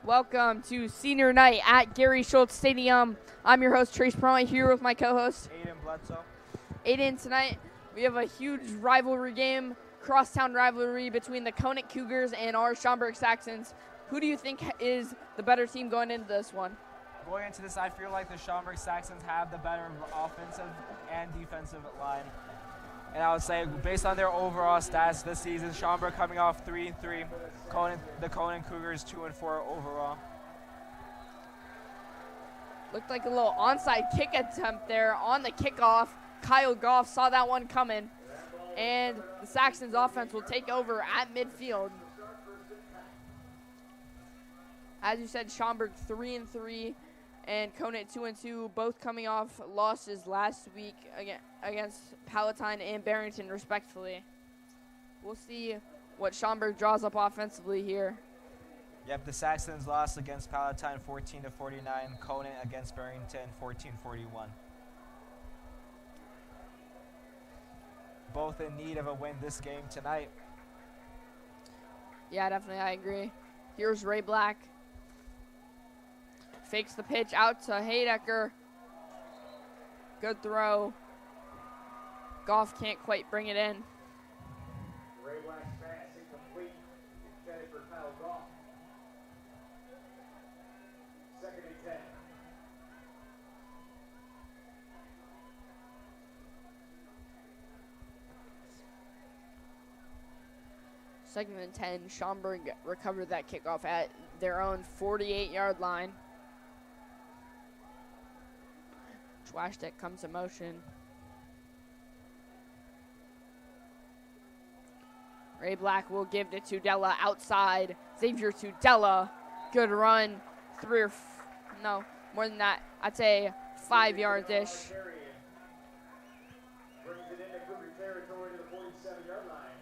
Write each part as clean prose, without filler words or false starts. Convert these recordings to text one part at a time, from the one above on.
Welcome to senior night at Gary Schultz Stadium. I'm your host, Trace Perlman, here with my co-host, Aiden Bledsoe. Aiden. Tonight, we have a huge rivalry game, crosstown rivalry between the Conant Cougars and our Schaumburg Saxons. Who do you think is the better team going into this one? Going into this, I feel like the Schaumburg Saxons have the better offensive and defensive line. And I would say, based on their overall stats this season, Schaumburg coming off 3-3, the Conant Cougars 2-4 overall. Looked like a little onside kick attempt there on the kickoff. Kyle Goff saw that one coming, and the Saxons offense will take over at midfield. As you said, Schaumburg 3-3 and Conant 2-2, both coming off losses last week against Palatine and Barrington, respectively. We'll see what Schaumburg draws up offensively here. Yep, the Saxons lost against Palatine 14-49, Conant against Barrington 14-41. Both in need of a win this game tonight. Yeah, definitely, I agree. Here's Ray Black. Fakes the pitch out to Haydecker. Good throw. Goff can't quite bring it in. Ray Black's pass incomplete. Intended for Kyle Goff. Second and 10. Second and 10. Schaumburg recovered that kickoff at their own 48-yard line. Schwashtek comes in motion. Ray Black will give to Tudela outside. Xavier Tudela. Good run. More than that. I'd say 5 yards-ish. Brings it into Cougar territory to the 47-yard line.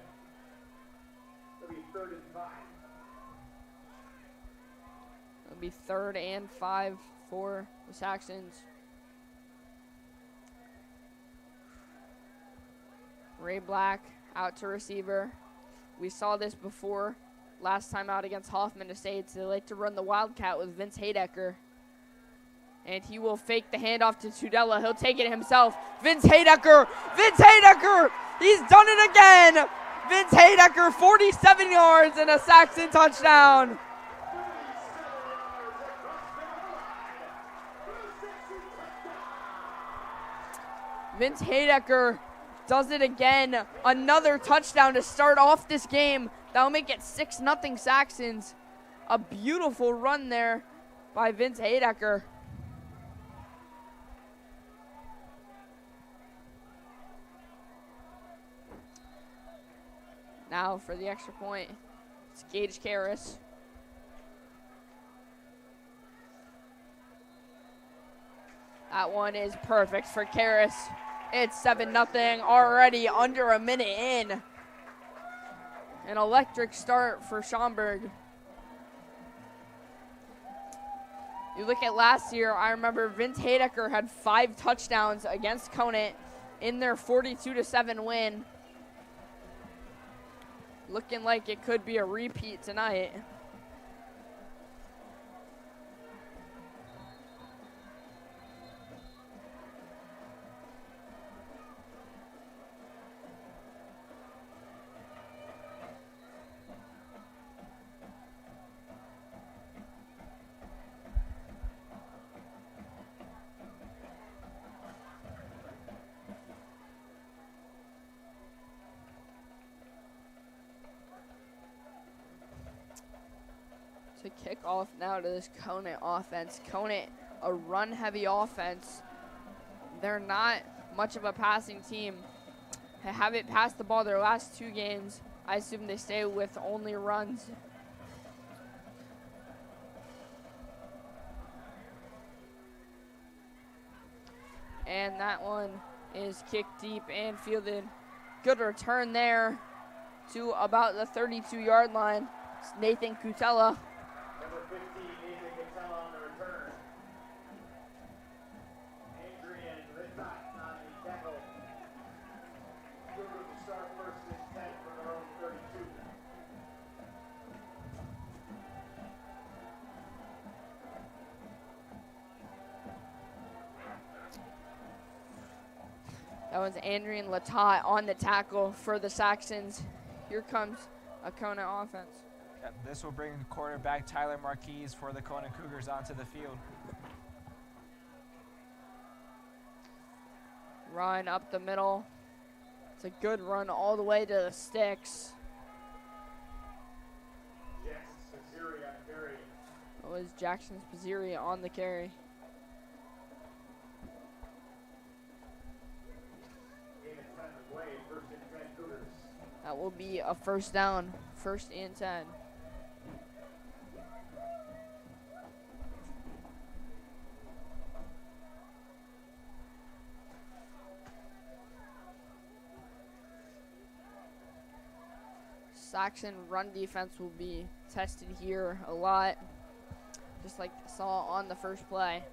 It'll be 3rd and 5. It'll be 3rd and 5 for the Saxons. Ray Black out to receiver. We saw this before last time out against Hoffman Estates. They like to run the Wildcat with Vince Haydecker. And he will fake the handoff to Tudela. He'll take it himself. Vince Haydecker! Vince Haydecker! He's done it again! Vince Haydecker, 47 yards and a Saxon touchdown. Vince Haydecker does it again. Another touchdown to start off this game. That'll make it 6-0 Saxons. A beautiful run there by Vince Haydecker. Now for the extra point, it's Gage Karras. That one is perfect for Karras. It's 7-0, already under a minute in. An electric start for Schaumburg. You look at last year, I remember Vince Haydecker had 5 touchdowns against Conant in their 42-7 win. Looking like it could be a repeat tonight. To kick off now to this Conant offense. Conant, a run-heavy offense. They're not much of a passing team. They haven't passed the ball their last 2 games. I assume they stay with only runs. And that one is kicked deep and fielded. Good return there to about the 32-yard line. It's Nathan Cutella. Number 15, Nathan Catella on the return. Adrian Rittot on the tackle. Cougars will start first and 10 from their own 32. That was Andrian Latat on the tackle for the Saxons. Here comes a Conant offense. Yep, this will bring quarterback Tyler Marquise for the Conant Cougars onto the field. Run up the middle. It's a good run all the way to the sticks. Jackson Spaziri on carry. It was Jackson Spaziri on the carry. Gain of 10 to play. First and 10 Cougars. That will be a first down, 1st and 10. Saxon run defense will be tested here a lot, just like I saw on the first play.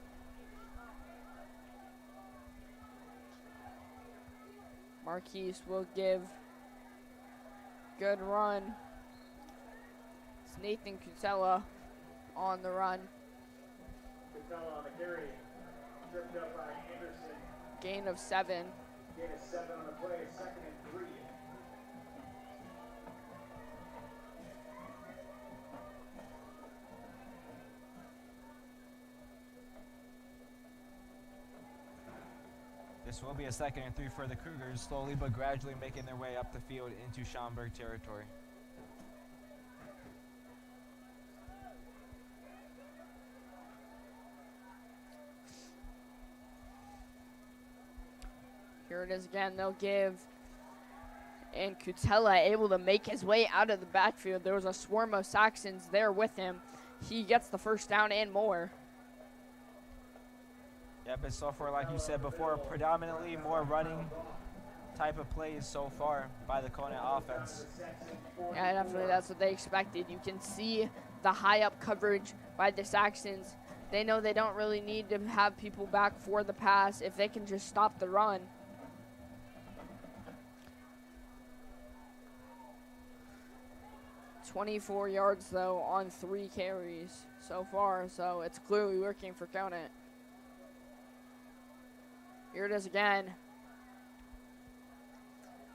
Marquise will give good run. It's Nathan Cutella on the run. Cutella on the carry. Tripped up by Anderson. Gain of 7. Gain of 7 on the play. 2nd and 3. This will be a 2nd and 3 for the Cougars, slowly but gradually making their way up the field into Schaumburg territory. Here it is again. They'll give. And Cutella able to make his way out of the backfield. There was a swarm of Saxons there with him. He gets the first down and more. Yep, it's so far, like you said before, predominantly more running type of plays so far by the Conant offense. Yeah, definitely that's what they expected. You can see the high up coverage by the Saxons. They know they don't really need to have people back for the pass if they can just stop the run. .24 yards though on 3 carries so far, so it's clearly working for Conant. Here it is again.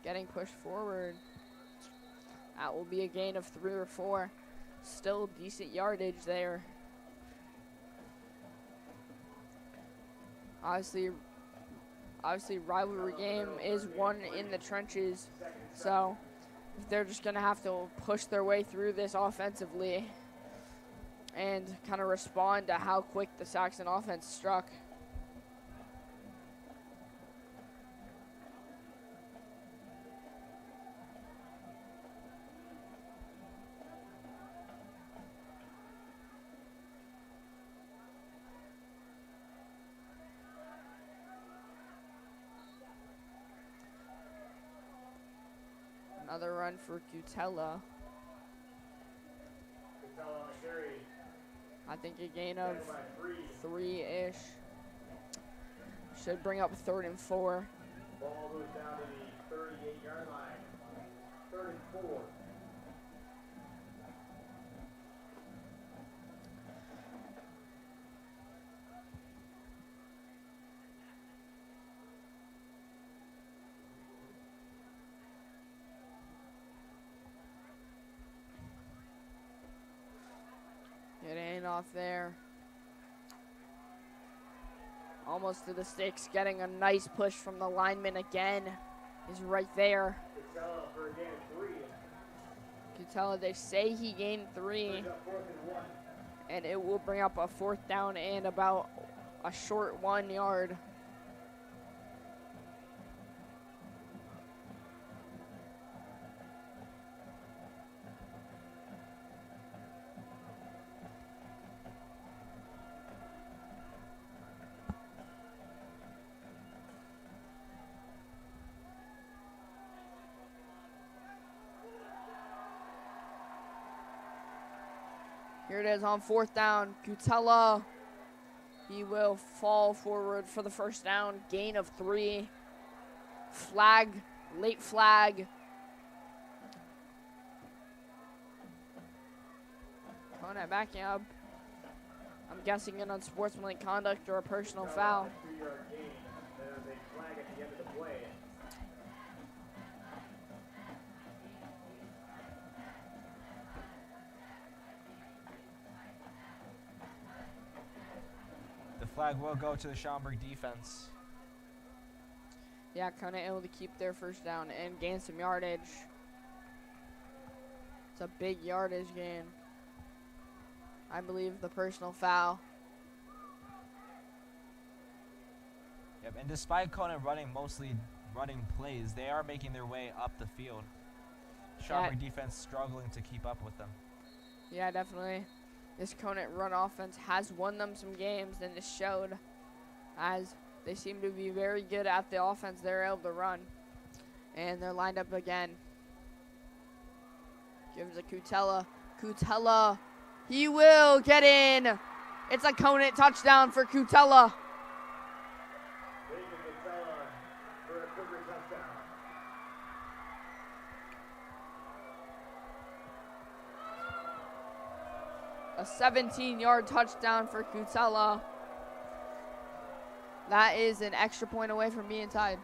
Getting pushed forward. That will be a gain of 3 or 4. Still decent yardage there. Obviously rivalry game is won in the trenches, so they're just going to have to push their way through this offensively and kind of respond to how quick the Saxon offense struck. Another run for Cutella. Cutella on the carry. I think a gain of By 3. 3-ish. Should bring up 3rd and 4. Ball goes down to the 38-yard line. 3rd and 4. Getting off there. Almost to the sticks, getting a nice push from the lineman again. He's right there. Cutella for a gain of 3. Cutella, they say he gained 3, Brings up 4th and 1. and it will bring up a 4th down and about a short 1 yard. Here it is on 4th down. Cutella, he will fall forward for the first down. Gain of 3. Flag, late flag. Conant backing up. I'm guessing an unsportsmanlike conduct or a personal foul. 3-yard gain. There's a flag at the end of the play. flag will go to the Schaumburg defense. Yeah, Conant able to keep their first down and gain some yardage. It's a big yardage gain. I believe the personal foul. Yep, and despite Conant mostly running plays, they are making their way up the field. Schaumburg defense struggling to keep up with them. Yeah, definitely. This Conant run offense has won them some games, and it showed, as they seem to be very good at the offense they're able to run. And they're lined up again. Gives a Cutella. Cutella. He will get in. It's a Conant touchdown for Cutella. For a Cougar touchdown. A 17-yard touchdown for Cutella. That is an extra point away from being tied.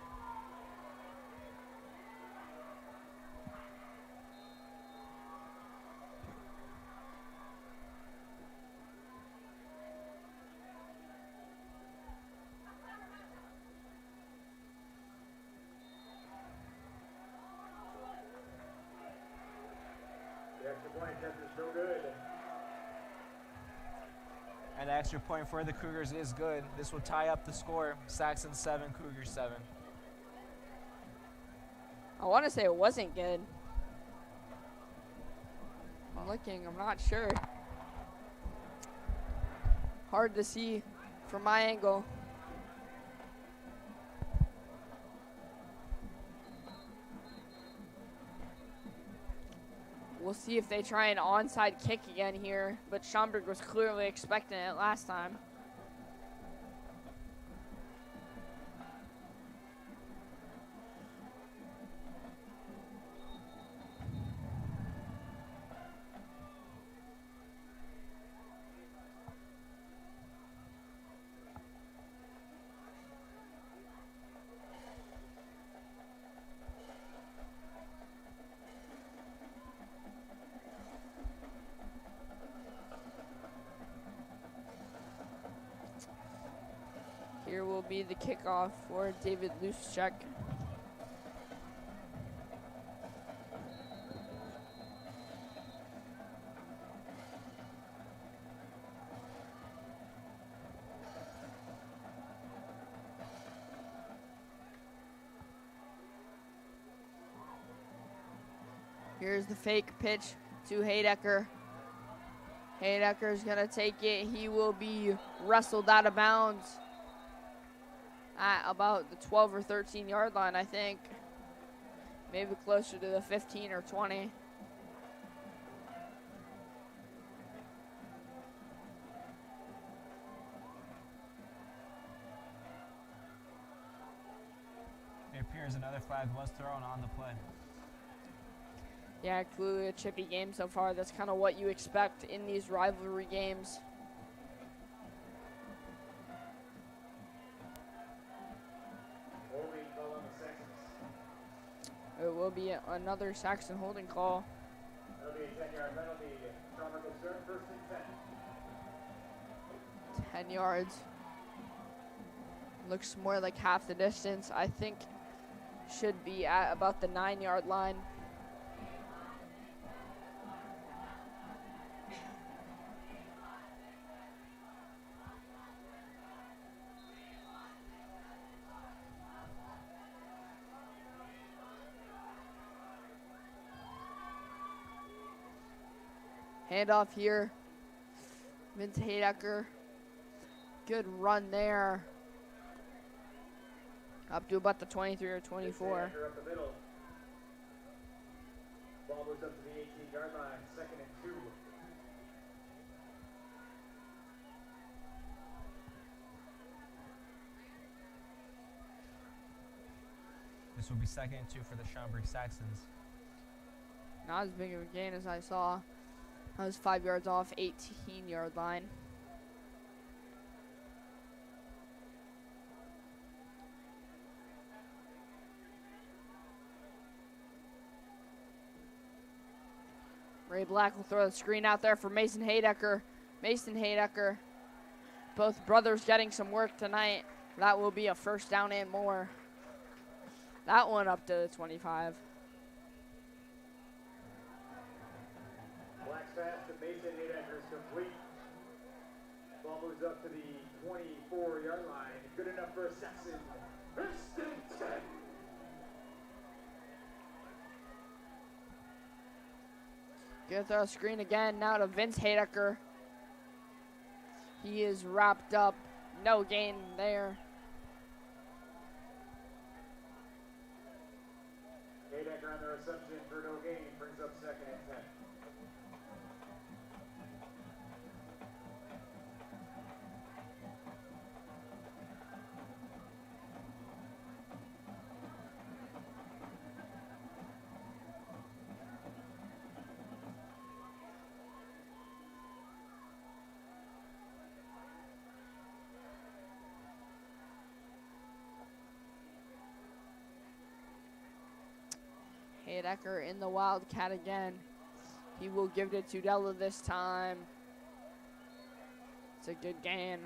The extra point attempt is no good. An extra point for the Cougars is good. This will tie up the score. Saxons 7, Cougars 7. I want to say it wasn't good. I'm looking, I'm not sure. Hard to see from my angle. We'll see if they try an onside kick again here, but Schaumburg was clearly expecting it last time. Here will be the kickoff for David Luschek. Here's the fake pitch to Heidecker. Heidecker's gonna take it. He will be wrestled out of bounds at about the 12 or 13 yard line, I think. Maybe closer to the 15 or 20. It appears another flag was thrown on the play. Yeah, clearly a chippy game so far. That's kind of what you expect in these rivalry games. Holding call on the Saxons. It will be another Saxon holding call. That'll be a 10-yard penalty. Schaumburg will start first and 10. 10 yards. Looks more like half the distance. I think should be at about the 9 yard line. Handoff here. Vince Heidecker. Good run there. Up to about the 23 or 24. Up the middle. Ball moves up to the 18-yard line. 2nd and 2. This will be 2nd and 2 for the Schaumburg Saxons. Not as big of a gain as I saw. I was 5 yards off, 18-yard line. Ray Black will throw the screen out there for Mason Heidecker. Mason Heidecker both brothers getting some work tonight. That will be a first down and more. That one up to the 25. Black's pass to Mason Haydecker is complete. Ball moves up to the 24-yard line. Good enough for a Saxon. First and 10. Good throw screen again. Now to Vince Haydecker. He is wrapped up. No gain there. Haydecker on the reception for no gain. Brings up second and 10. Haydecker in the Wildcat again. He will give it to Della this time. It's a good gain.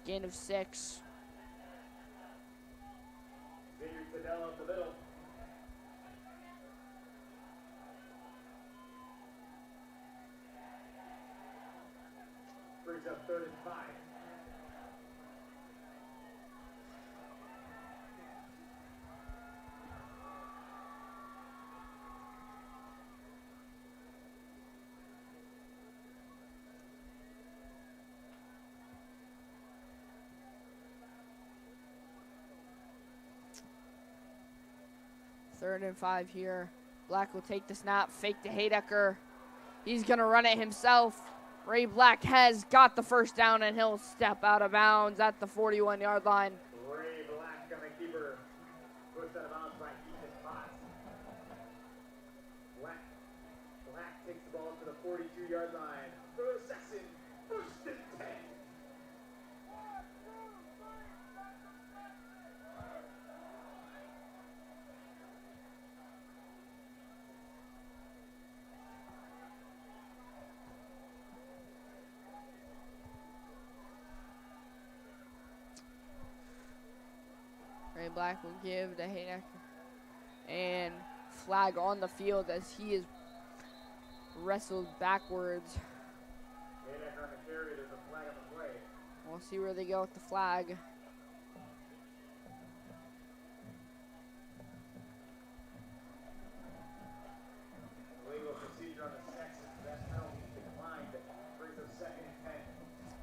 Gain of 6. Xavier Tadella up the middle. Brings up 3rd and 5. Third and 5 here. Black will take the snap, fake to Haydecker. He's going to run it himself. Ray Black has got the first down, and he'll step out of bounds at the 41-yard line. Ray Black on the keeper. Pushed out of bounds by Ethan Potts. Black takes the ball to the 42-yard line. For the Saxon. First and 10. Ray Black will give to Haydecker. And flag on the field as he is wrestled backwards. Haydecker on the carry. There's a flag on the play. We'll see where they go with the flag. Illegal procedure on the Saxons. That penalty declined. Brings up second and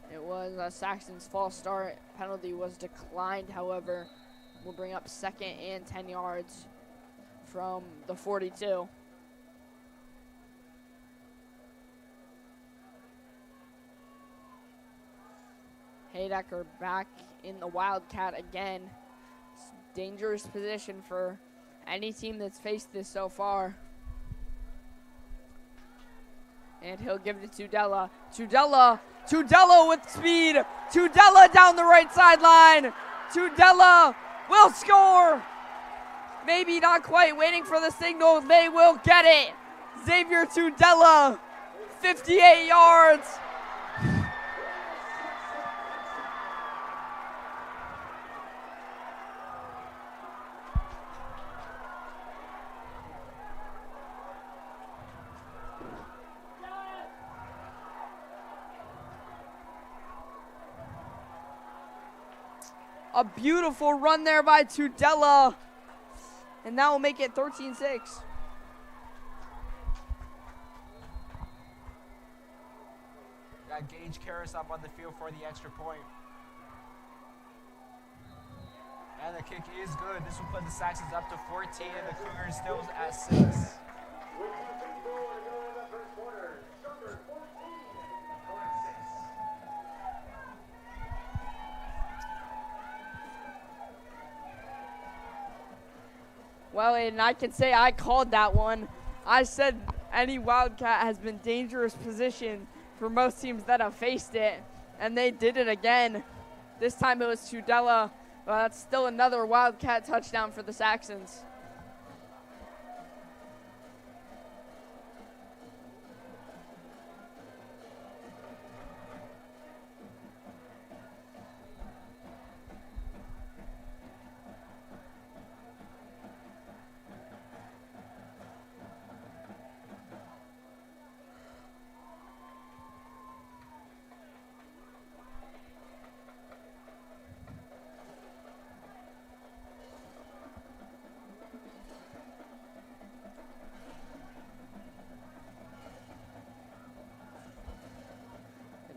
10. It was Saxon's false start. Penalty was declined, however. Will bring up 2nd and 10 yards from the 42. Haydecker back in the Wildcat again. It's a dangerous position for any team that's faced this so far. And he'll give it to Tudela. Tudela with speed. Tudela down the right sideline. Tudela will score. Maybe not quite, waiting for the signal. They will get it. Xavier Tudela, 58 yards. A beautiful run there by Tudela. And that will make it 13-6. Got Gage Karras up on the field for the extra point. And the kick is good. This will put the Saxons up to 14 and the Cougars still at 6. With 2:54 to go in the first quarter. Schaumburg 14, Conant 6. Well, and I can say I called that one. I said any Wildcat has been dangerous position for most teams that have faced it, and they did it again. This time it was Tudela. That's still another Wildcat touchdown for the Saxons.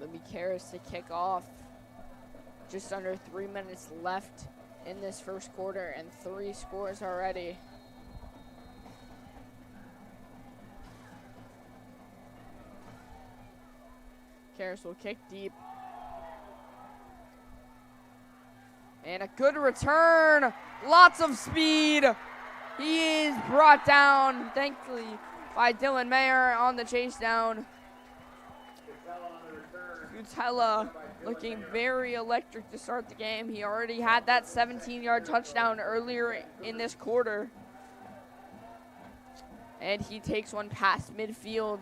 It'll be Karras to kick off. Just under 3 minutes left in this first quarter and 3 scores already. Karras will kick deep. And a good return. Lots of speed. He is brought down, thankfully, by Dylan Mayer on the chase down. Cutella looking very electric to start the game. He already had that 17-yard touchdown earlier in this quarter. And he takes one past midfield.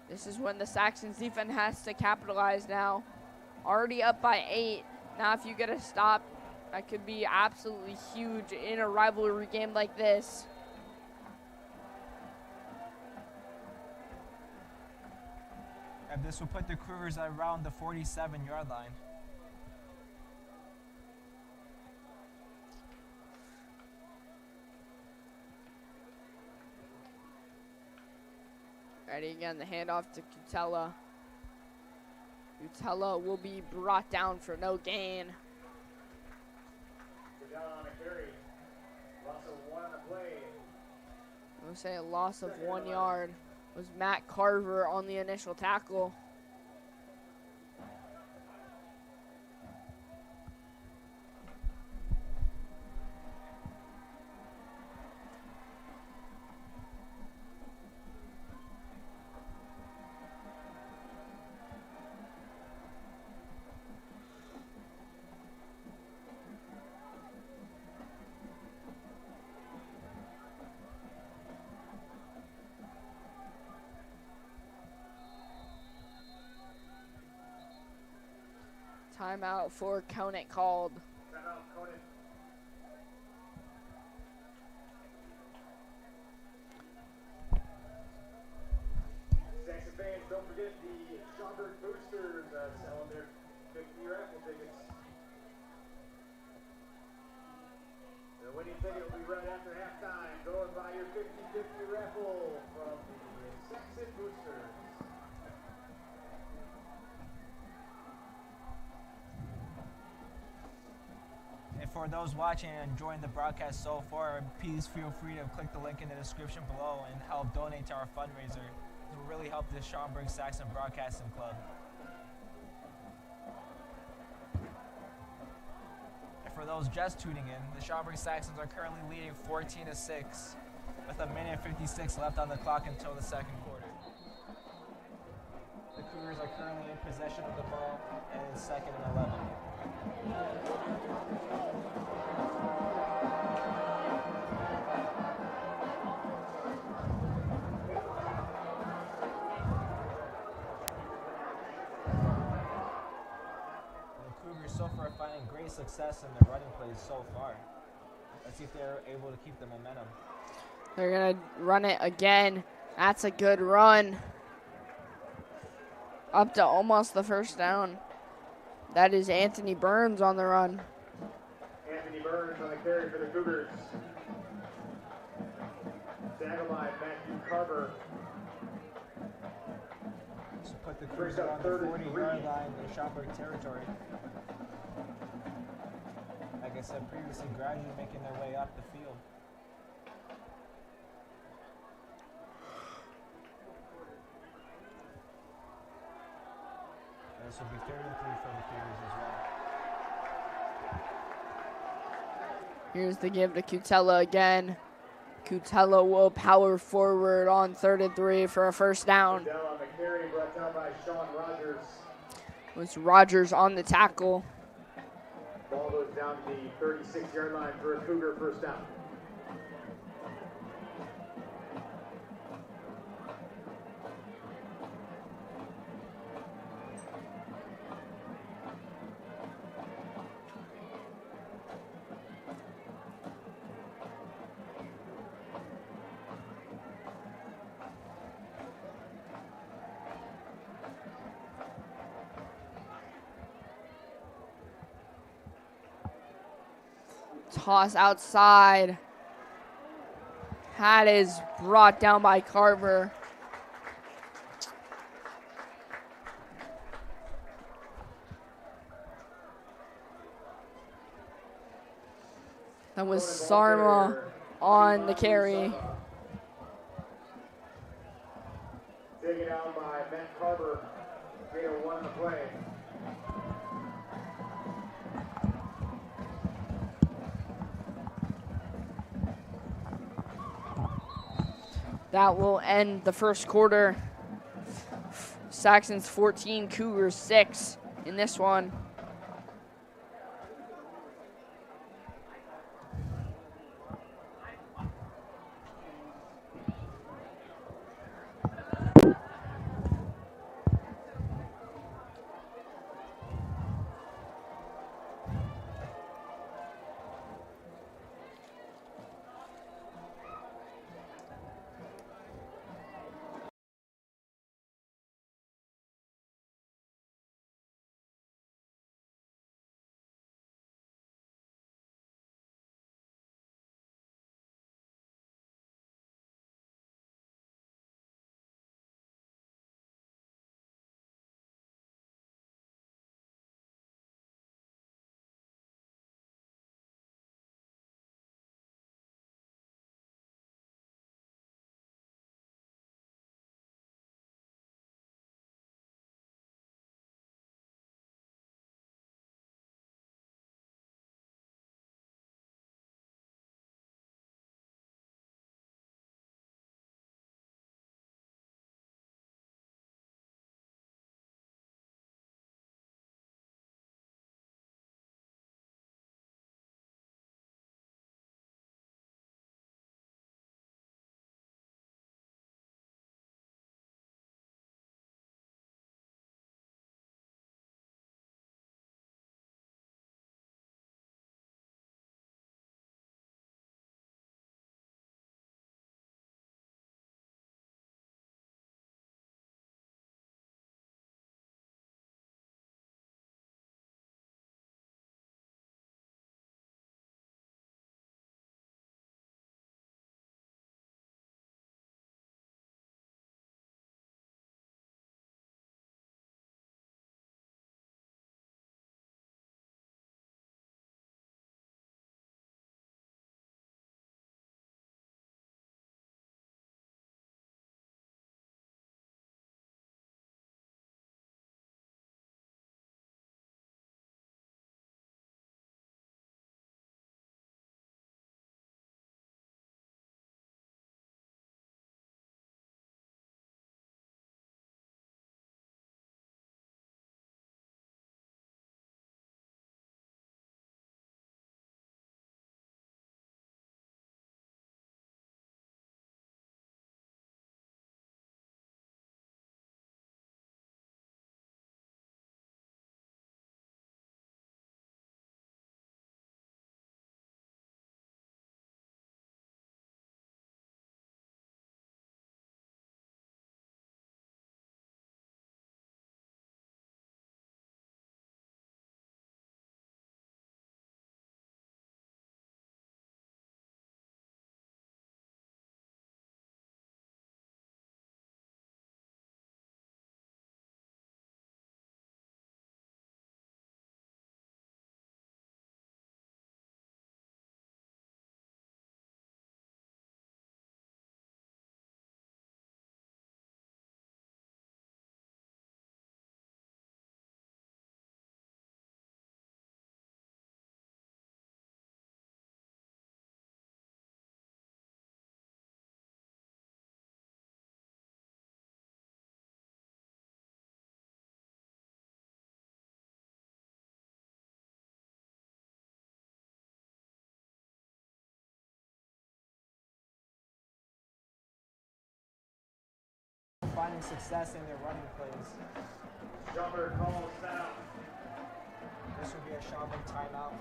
This is when the Saxons defense has to capitalize now. Already up by 8. Now if you get a stop, that could be absolutely huge in a rivalry game like this. And this will put the Cougars around the 47-yard line. Ready again, the handoff to Cutella. Cutella will be brought down for no gain. On a carry. Loss of 1 on the play. I'm going to say a loss of 1 yard was Matt Carver on the initial tackle. Timeout for Conant called. Timeout, Conant. Saxon fans, don't forget the Schaumburg boosters selling their 50 raffle tickets. The winning ticket will be right after halftime. Go and buy your 50-50 raffle from the Saxon boosters. For those watching and enjoying the broadcast so far, please feel free to click the link in the description below and help donate to our fundraiser. It will really help the Schaumburg Saxon Broadcasting Club. And for those just tuning in, the Schaumburg Saxons are currently leading 14-6 with 1:56 left on the clock until the second quarter. The Cougars are currently in possession of the ball and in 2nd and 11. So far finding great success in their running plays so far. Let's see if they're able to keep the momentum. They're going to run it again. That's a good run. Up to almost the first down. That is Anthony Burns on the run. Anthony Burns on the carry for the Cougars. Sagamai, Matthew Carver. So put the Cougars on the 40-yard line in Schaumburg territory. Like I said previously, gradually making their way up the field. And this will be 33 for the Cougars as well. Here's the give to Cutella again. Cutella will power forward on 3rd and 3 for a first down. On the carry, brought down by Sean Rogers. It was Rogers on the tackle. Ball goes down to the 36-yard line for a Cougar first down. Toss outside. That is brought down by Carver. That was Sarma on the carry. Taken out by Matt Carver. Gator 1 to play. That will end the first quarter. Saxons 14, Cougars 6 in this one. Finding success in their running plays. Schaumburg calls out. This will be a Schaumburg timeout.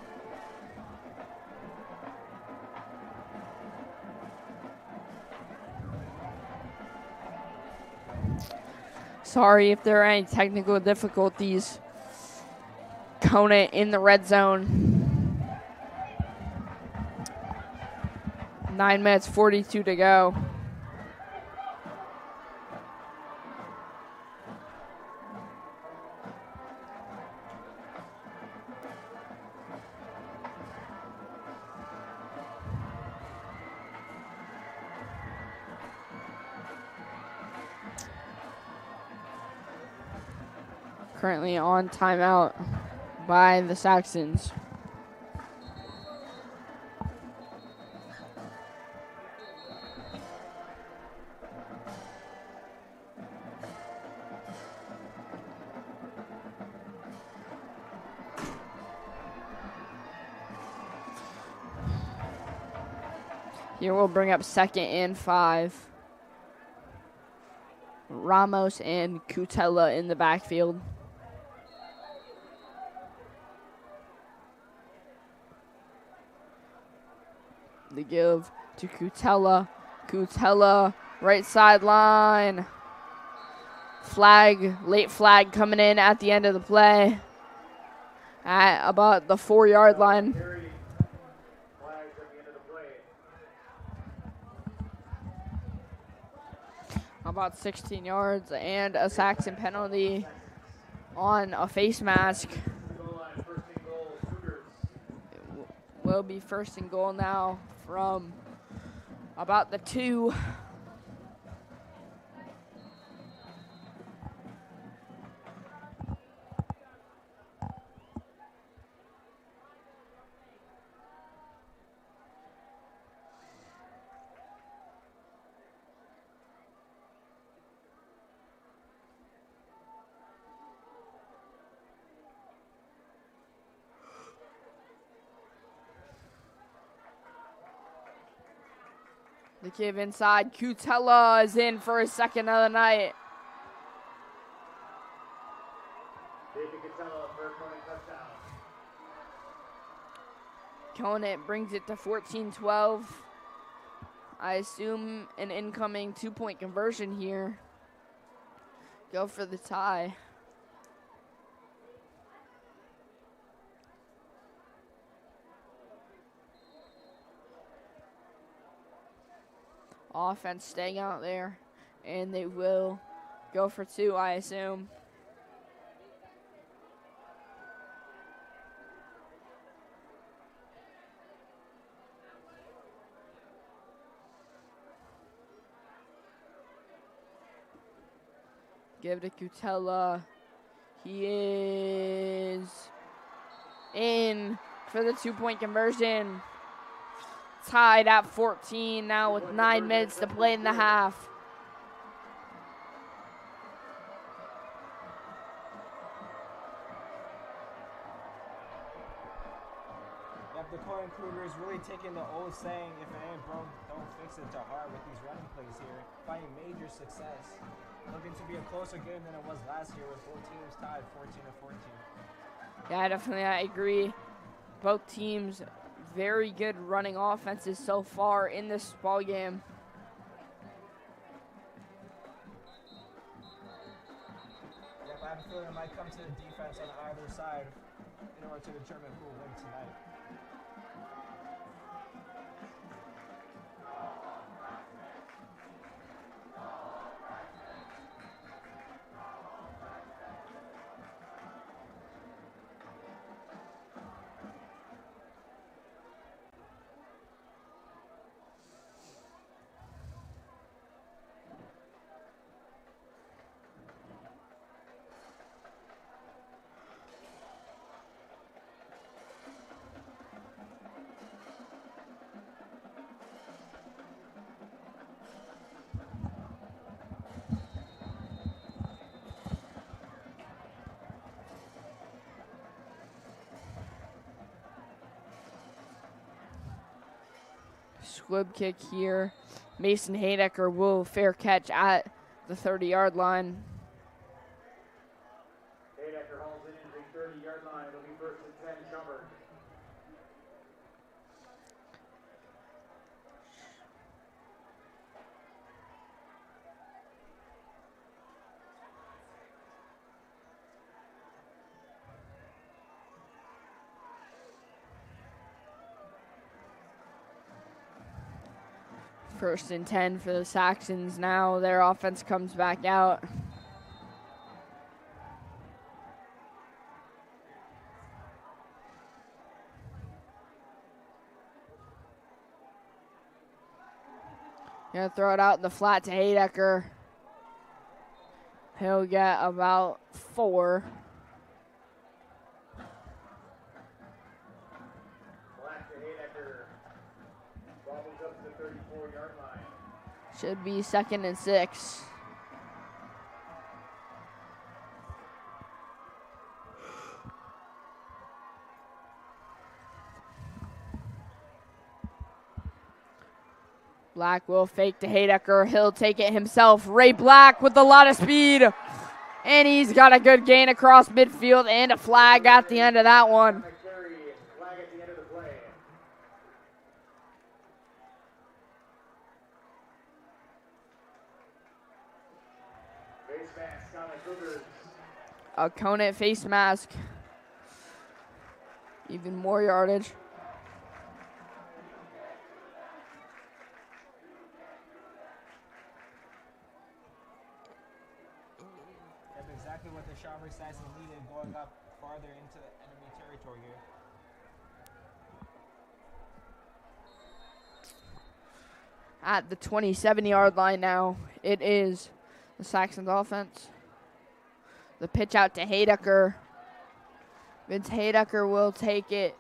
Sorry if there are any technical difficulties. Conant in the red zone. 9 minutes, 42 to go. currently on timeout by the Saxons. Here we'll bring up 2nd and 5. Ramos and Cutella in the backfield. The give to Cutella. Cutella, right sideline. Flag, late flag coming in at the end of the play. At about the 4-yard line. About 16 yards and a Saxon penalty on a face mask. It will be 1st and goal now from about the 2. The give inside. Cutella is in for his 2nd of the night. Conant brings it to 14-12. I assume an incoming 2-point conversion here. Go for the tie. Offense staying out there, and they will go for 2, I assume. Give to Cutella. He is in for the 2-point conversion. Tied at 14 now with 9 minutes to play in the half. Yep, the Conant Cougars really taking the old saying, if it ain't broke, don't fix it to heart with these running plays here. Finding major success. Looking to be a closer game than it was last year with both teams tied 14-14. Yeah, definitely, I agree. Both teams very good running offenses so far in this ball game. Yep, I have a feeling it might come to the defense on either side in order to determine who will win tonight. Squib kick here. Mason Haydecker will fair catch at the 30-yard line. Haydecker hauls it into the 30-yard line. It'll be 1st and 10, Schaumburg. First and 10 for the Saxons now. Their offense comes back out. Gonna throw it out in the flat to Haydecker. He'll get about 4. Should be 2nd and 6. Black will fake to Haydecker. He'll take it himself. Ray Black with a lot of speed. And he's got a good gain across midfield and a flag at the end of that one. Flag at the end of the play. Face mask on the Cougars. A Conant face mask. Even more yardage. Exactly what the Schaumburg Saxons needed going up farther into enemy territory here. At the 27-yard line now, it is the Saxons offense. The pitch out to Haydecker. Vince Haydecker will take it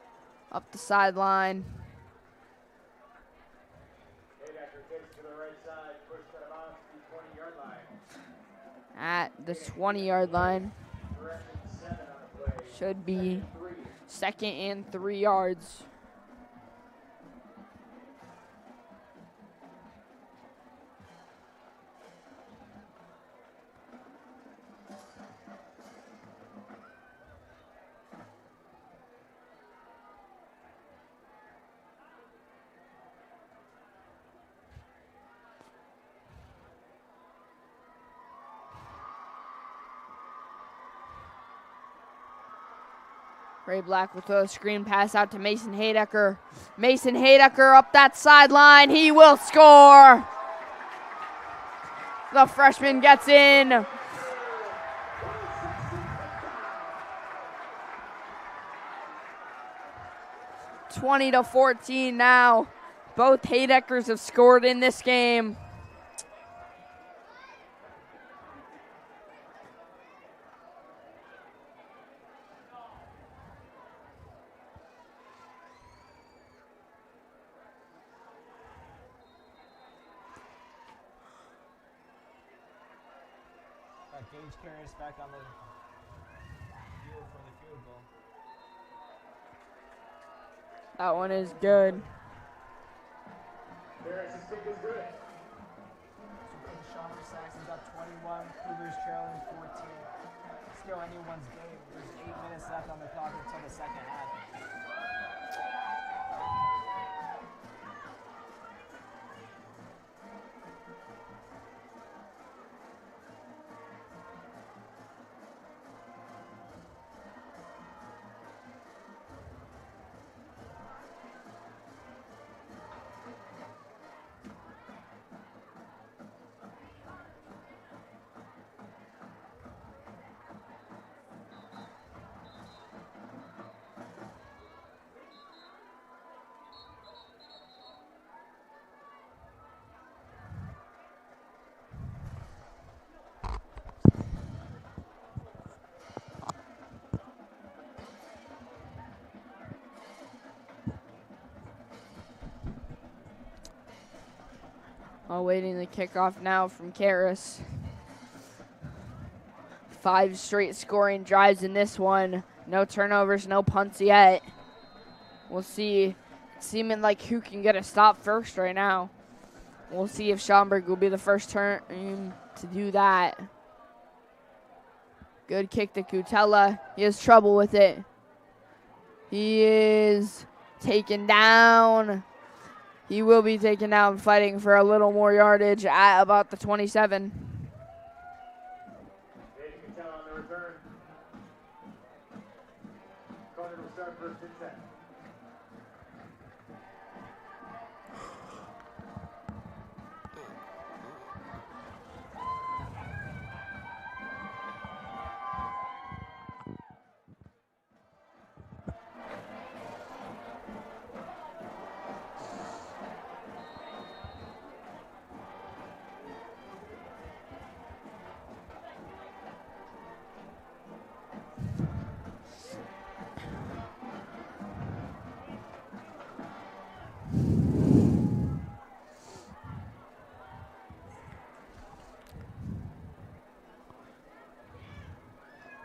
up the sideline. Haydecker takes to the right side, pushed that off to the 20-yard line. At the 20-yard line. Correction 7 on the play. Should be 3. 2nd and 3 yards. Ray Black with a screen pass out to Mason Haydecker. Mason Haydecker up that sideline. He will score. The freshman gets in. (20-14) now. Both Haydeckers have scored in this game. Gage carries back on the field for the field goal. That one is good. Harris's kick is good. Schaumburg Saxons up 21, Cougars trailing 14. Still anyone's game. There's 8 minutes left on the clock until the second half. Awaiting the kickoff now from Karras. 5 straight scoring drives in this one. No turnovers, no punts yet. We'll see. It's seeming like who can get a stop first right now. We'll see if Schaumburg will be the first team to do that. Good kick to Cutella. He has trouble with it. He is taken down. He will be taken down fighting for a little more yardage at about the 27. Cutella on the return. Conant will start first and 10.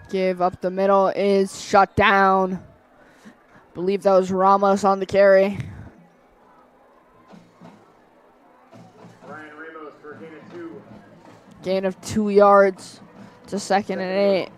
Give up the middle is shut down. Believe that was Ramos on the carry. Ryan Ramos for a gain of 2. Gain of 2 yards to 2nd and 8.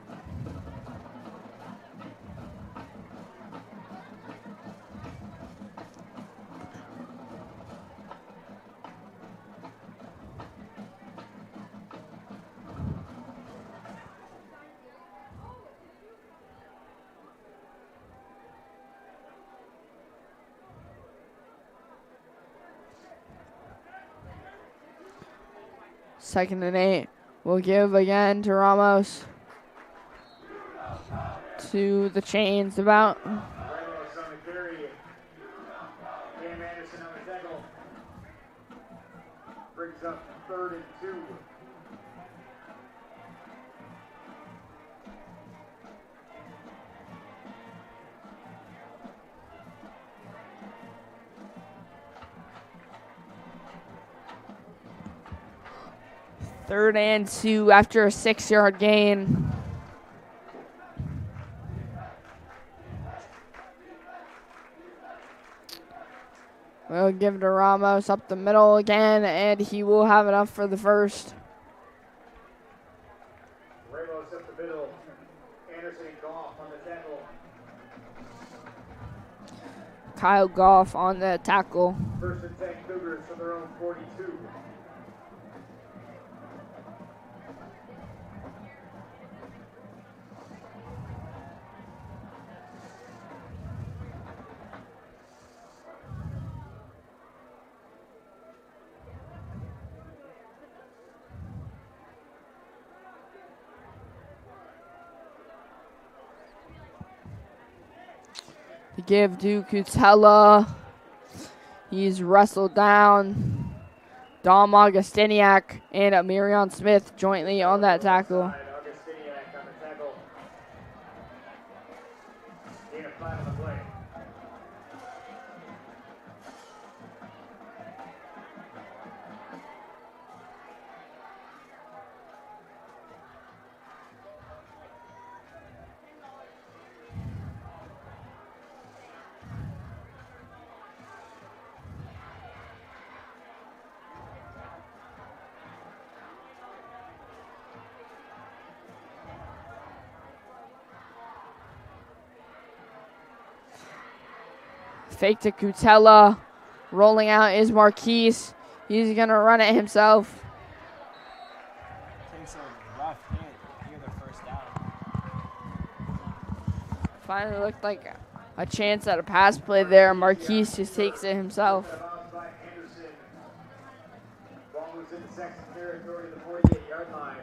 Second and 8. We'll give again to Ramos. To the chains about. Ramos on the carry. Cam Anderson on the tackle. Brings up 3rd and 2. Third and 2 after a 6-yard gain. We'll give it to Ramos up the middle again, and he will have enough for the first. Ramos up the middle. Anderson and Goff on the tackle. Kyle Goff on the tackle. 1st and 10 Cougars from their own 42. To give to Kutella. He's wrestled down. Dom Augustiniak and Amirion Smith jointly on that tackle. Augustiniak on the tackle. Gain of 5 on the play. Fake to Kutella. Rolling out is Marquise. He's going to run it himself. Takes a rough hit near the first down. Finally looked like a chance at a pass play there. Marquise just takes it himself. By Anderson. Ball moves into Saxon territory to the 48-yard line.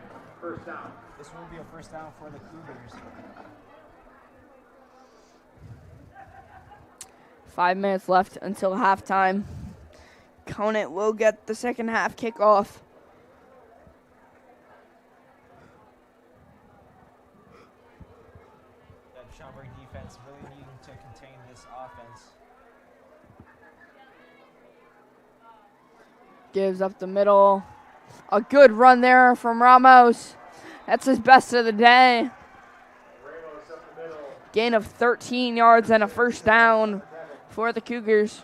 1st down. This will be a first down for the Cougars. 5 minutes left until halftime. Conant will get the second half kickoff. That Schaumburg defense really needing to contain this offense. Gives up the middle. A good run there from Ramos. That's his best of the day. Ramos up the middle. Gain of 13 yards and a first down for the Cougars.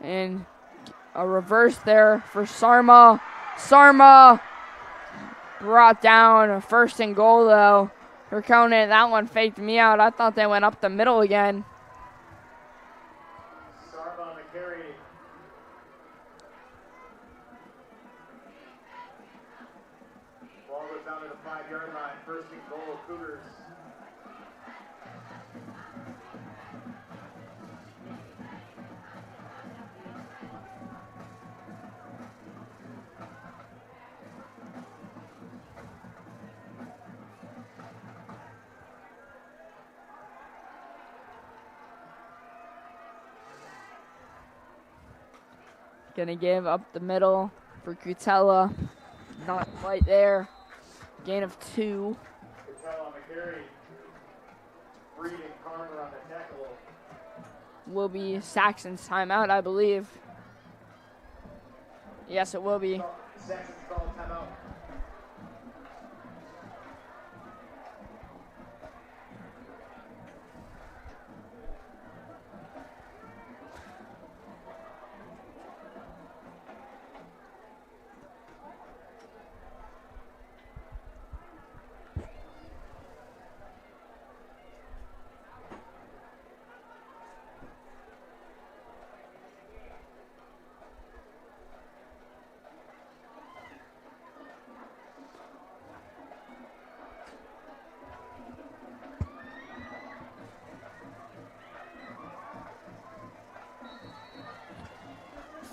And a reverse there for Sarma. Sarma brought down a 1st and goal, though, for Conant. That one faked me out. I thought they went up the middle again. Sarma on the carry. Ball goes down to the 5-yard line. 1st and goal, Cougars. Gonna give up the middle for Cutella. Not quite there. Gain of 2. Patel on the carry. Reed and Carter on the tackle. Will be Saxon's timeout, I believe. Yes, it will be. Saxons call timeout.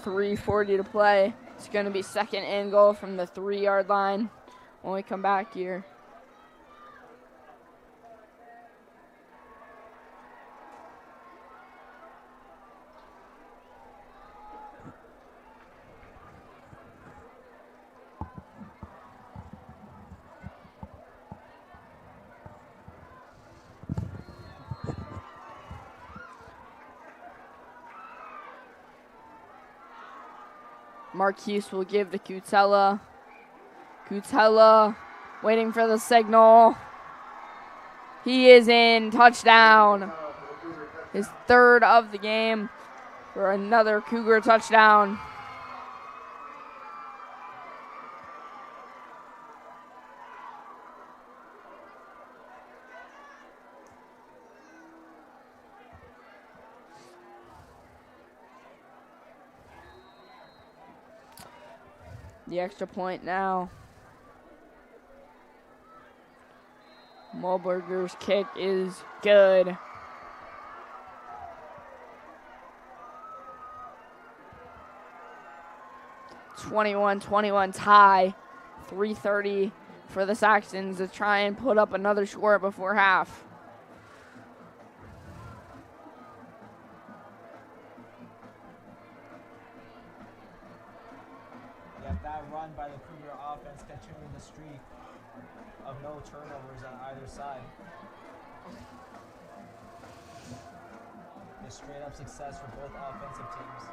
.340 to play. It's going to be second and goal from the 3-yard line when we come back here. Marquise will give to Cutella. Cutella waiting for the signal. He is in. Touchdown. His 3rd of the game for another Cougar touchdown. The extra point now. Mulberger's kick is good. .21-21 tie. 3:30 for the Saxons to try and put up another score before half. By the Cougar offense, continuing the streak of no turnovers on either side. Just straight up success for both offensive teams.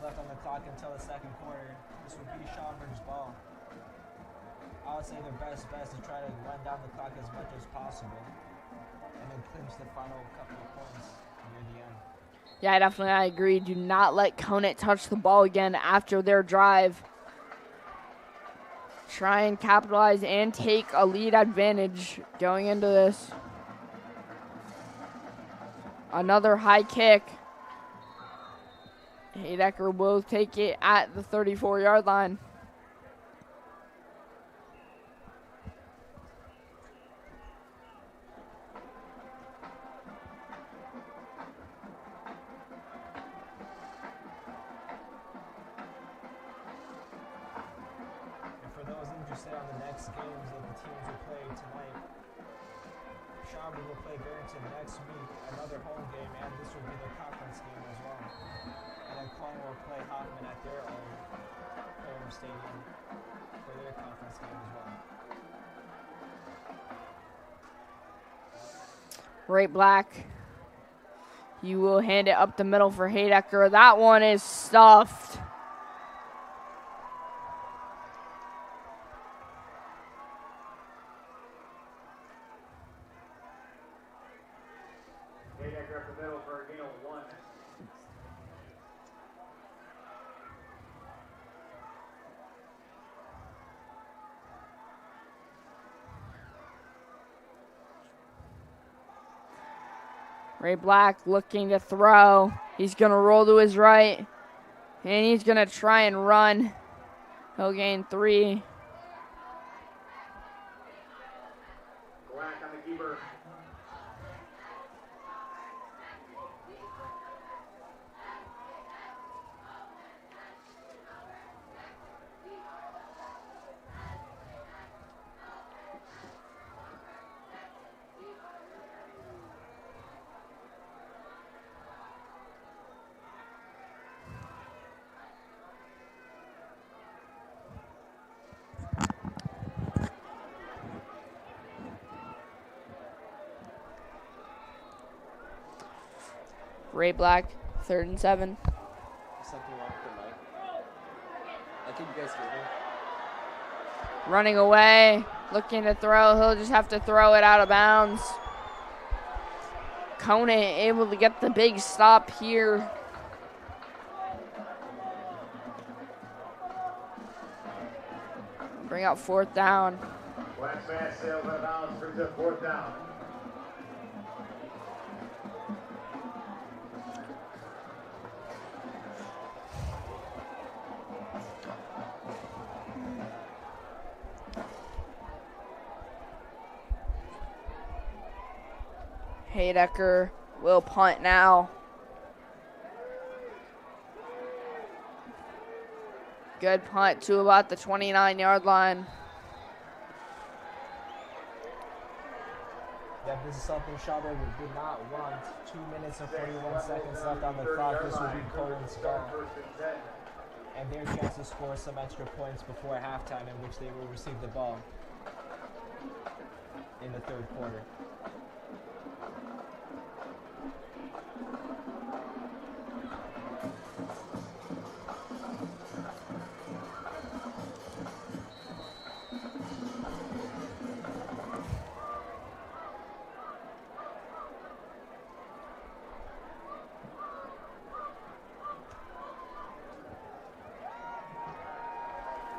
Left on the clock until the second quarter. This would be Schaumburg's ball. I would say their best bet is to try to run down the clock as much as possible and then clinch the final couple of points near the end. Yeah, definitely, I agree. Do not let Conant touch the ball again after their drive. Try and capitalize and take a lead advantage going into this. Another high kick. Haydecker will take it at the 34-yard line. And for those interested on the next games that the teams will play tonight, Schaumburg will play Barrington next week, another home game, and this will be their conference game as well. And then Conant will play Hoffman at their own home stadium for their conference game as well. Ray Black. You will hand it up the middle for Haydecker. That one is stuffed. Haydecker up the middle for a gain of 1. Ray Black looking to throw. He's going to roll to his right. And he's going to try and run. He'll gain 3. Black on the keeper. Ray Black, 3rd and 7. Something wrong with the mic? Can you guys hear me? Running away, looking to throw. He'll just have to throw it out of bounds. Conant able to get the big stop here. Bring out 4th down. Last man sails out of bounds, brings up 4th down. Haydecker will punt now. Good punt to about the 29-yard line. Yeah, this is something Schaumburg did not want. 2 minutes and 41 seconds left on the clock. This will be Conant's ball. And their chance to score some extra points before halftime, in which they will receive the ball in the 3rd quarter.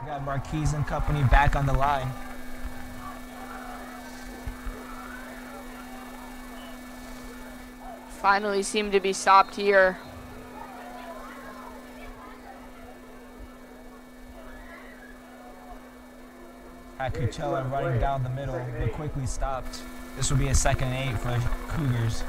We got Marquise and company back on the line. Finally seem to be stopped here. Cuchella running down the middle, but quickly stopped. This will be a 2nd and 8 for the Cougars.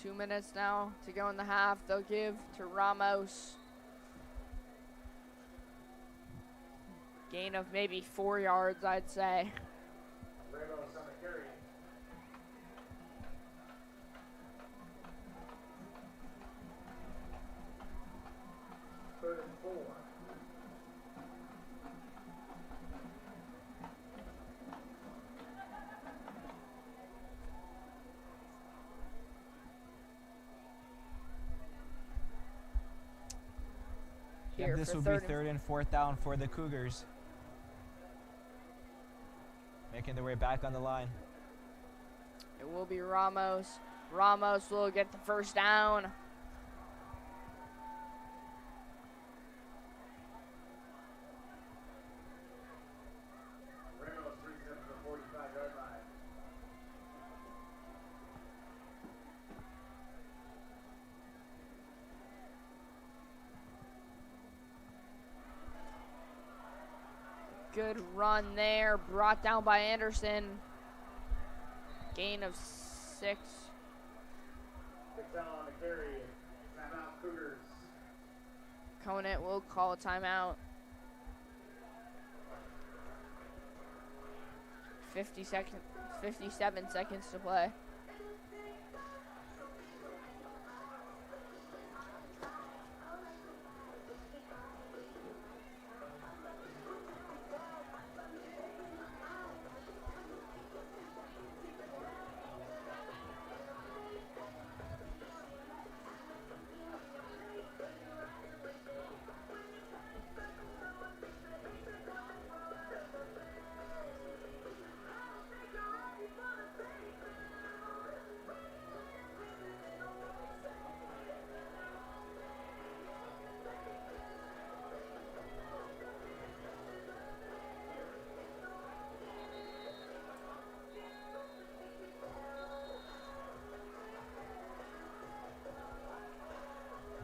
Two minutes now to go in the half. They'll give to Ramos. Gain of maybe 4 yards, I'd say. Ramos on the carry. Third and 4. Here This for will be 3rd and 4th down for the Cougars. Making their way back on the line. It will be Ramos. Ramos will get the 1st down. Ramos brings it up to the 45-yard line. Good run there, brought down by Anderson. Gain of 6. Patel on the carry. Timeout, Cougars. Conant will call a timeout. 57 seconds to play.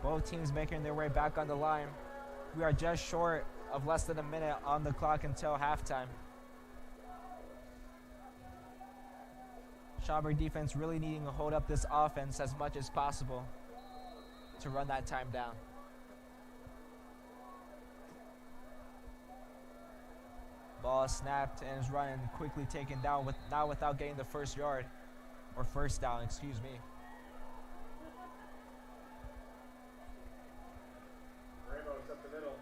Both teams making their way back on the line. We are just short of less than a minute on the clock until halftime. Schaumburg defense really needing to hold up this offense as much as possible to run that time down. Ball snapped and is running, quickly taken down without getting the first yard. Or first down, excuse me. Ramos up the middle.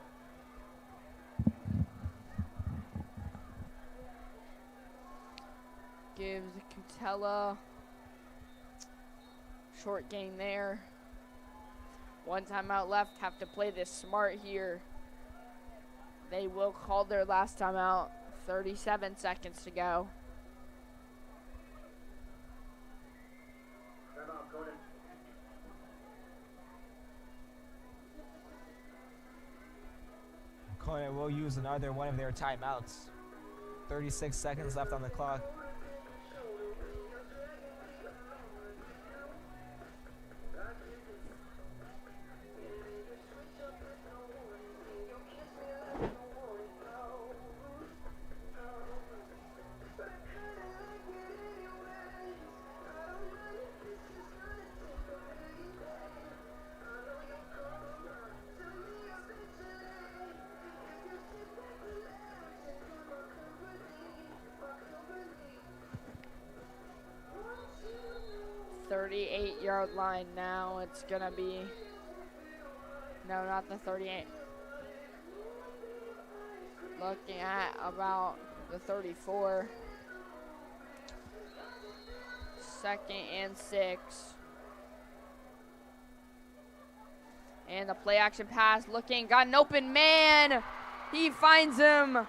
Gives Cutella. Short gain there. One timeout left. Have to play this smart here. They will call their last timeout. 37 seconds to go. Timeout, Conant. Conant will use another one of their timeouts. 36 seconds left on the clock. Yard line now. It's gonna be, no, not the 38. Looking at about the 34. 2nd and 6. And the play action pass, looking, got an open man. He finds him.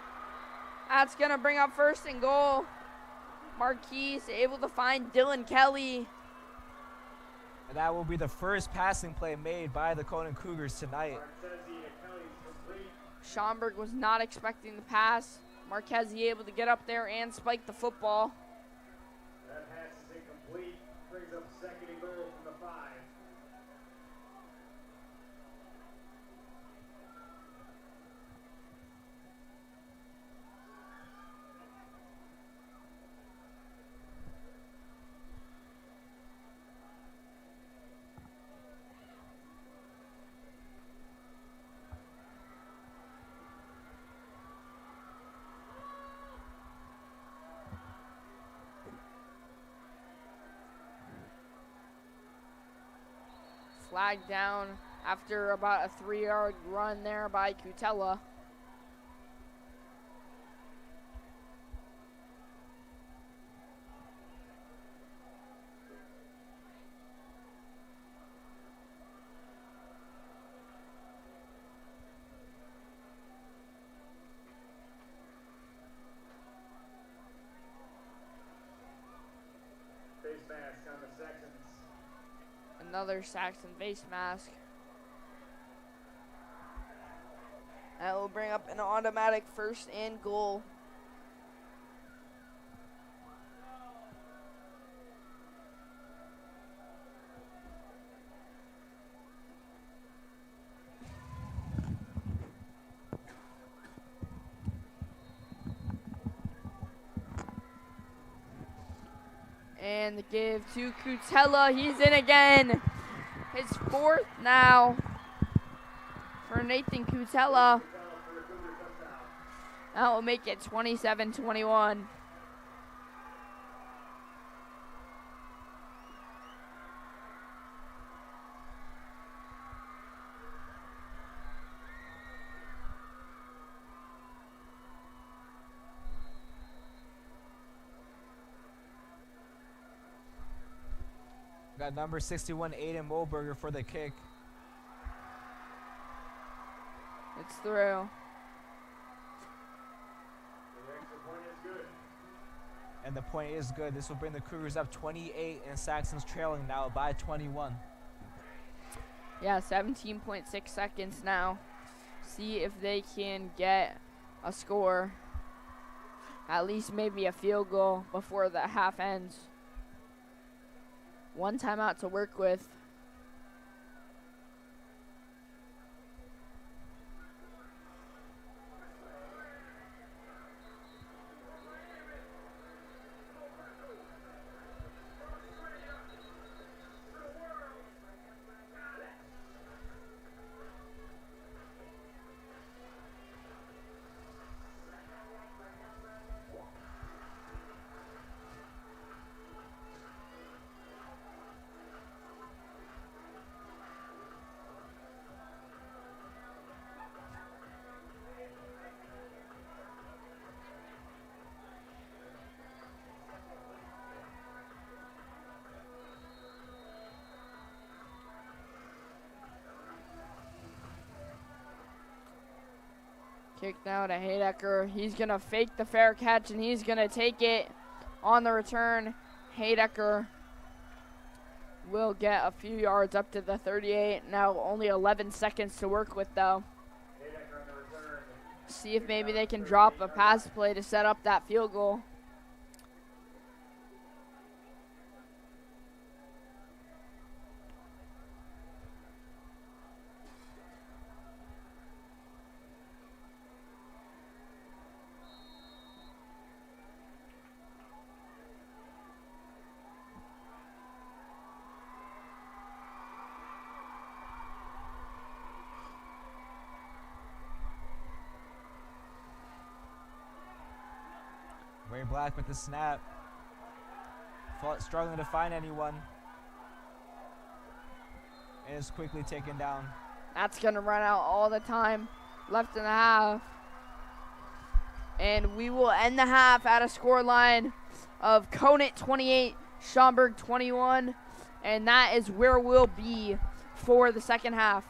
That's gonna bring up 1st and goal. Marquise able to find Dylan Kelly. And that will be the first passing play made by the Conant Cougars tonight. Schaumburg was not expecting the pass. Marquesi able to get up there and spike the football. That pass is incomplete. Brings up 2nd and goal from the 5. Flagged down after about a 3-yard run there by Cutella. Face mask on the Saxons. Another Saxon face mask. That will bring up an automatic 1st and goal. And the give to Cutella. He's in again. His 4th now for Nathan Cutella. That will make it 27-21. Got number 61, Aiden Moberger for the kick. It's through. The extra point is good. And the point is good. This will bring the Cougars up 28 and Saxons trailing now by 21. Yeah, 17.6 seconds now. See if they can get a score. At least maybe a field goal before the half ends. 1 timeout to work with. Kick now to Haydecker. He's going to fake the fair catch, and he's going to take it on the return. Haydecker will get a few yards up to the 38. Now only 11 seconds to work with, though. See if maybe they can drop a pass play to set up that field goal. Ray Black with the snap. Struggling to find anyone. And is quickly taken down. That's going to run out all the time left in the half. And we will end the half at a score line of Conant 28, Schaumburg 21. And that is where we'll be for the second half.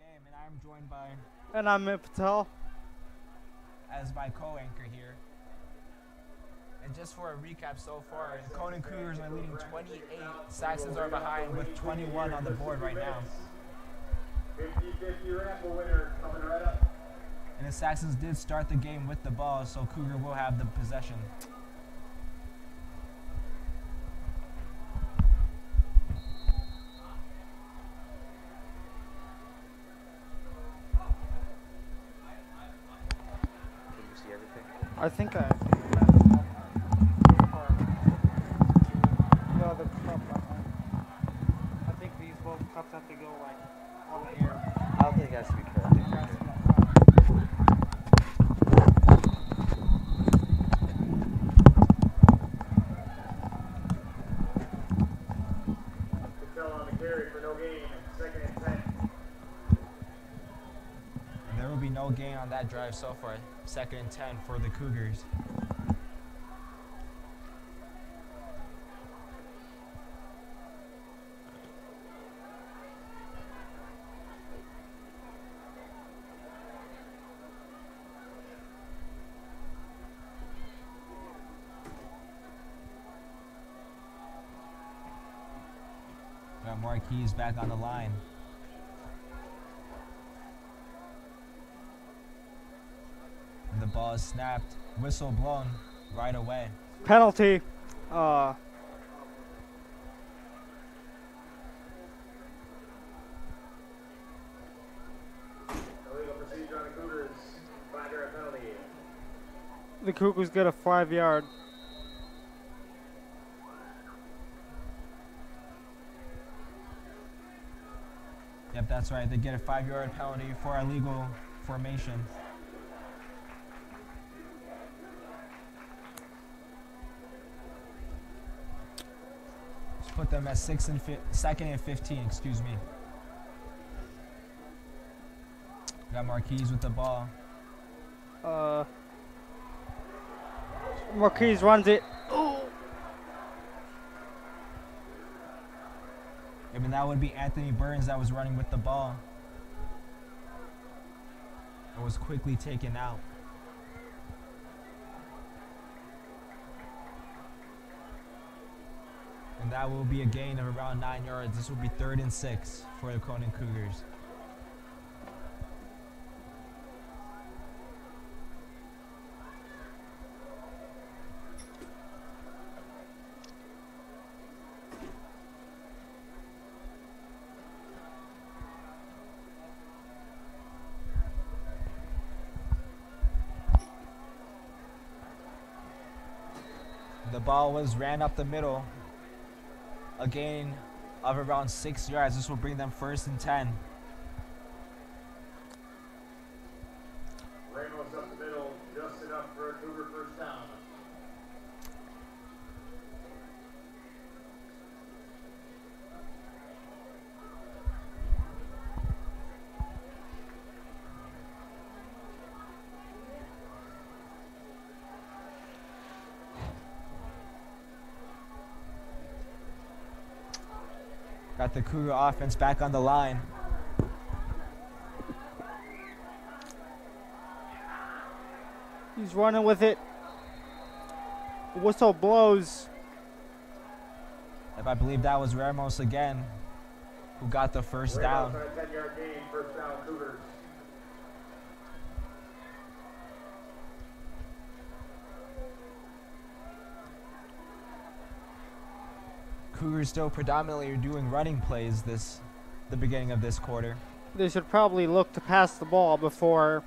game, and I'm joined by, And I'm Amit Patel. as my co-anchor here. And just for a recap so far, the Conant Cougars are leading 28. Saxons are behind with 21 on the board right now. 50-50 raffle winner coming right up. And the Saxons did start the game with the ball, so Cougar will have the possession. Can you see everything? I think I. No, the cup. I think these both cups have to go like on the air. I don't think it has to be cut. I think That's it's good. Patel on the carry for no gain. 2nd and 10. And there will be no gain on that drive so far. 2nd and 10 for the Cougars. Got Marquise back on the line. And the ball is snapped. Whistle blown right away. Penalty. Illegal procedure on the Cougars. 5-yard penalty. The Cougars get a 5-yard. Yep, that's right. They get a 5-yard penalty for illegal formation. Let's put them at 2nd and 15, excuse me. Got Marquise with the ball. Marquise runs it. I mean, that would be Anthony Burns that was running with the ball. It was quickly taken out. And that will be a gain of around 9 yards. This will be 3rd and 6 for the Conant Cougars. The ball was ran up the middle. A gain of around 6 yards. This will bring them 1st and 10. Ramos up the middle. Just enough for a Cougar first down. Got the Cougar offense back on the line. He's running with it. Whistle blows. If I believe that was Ramos again, who got the first down. Ramos on a 10-yard gain. First down, Cougars. Cougars still predominantly are doing running plays the beginning of this quarter. They should probably look to pass the ball before.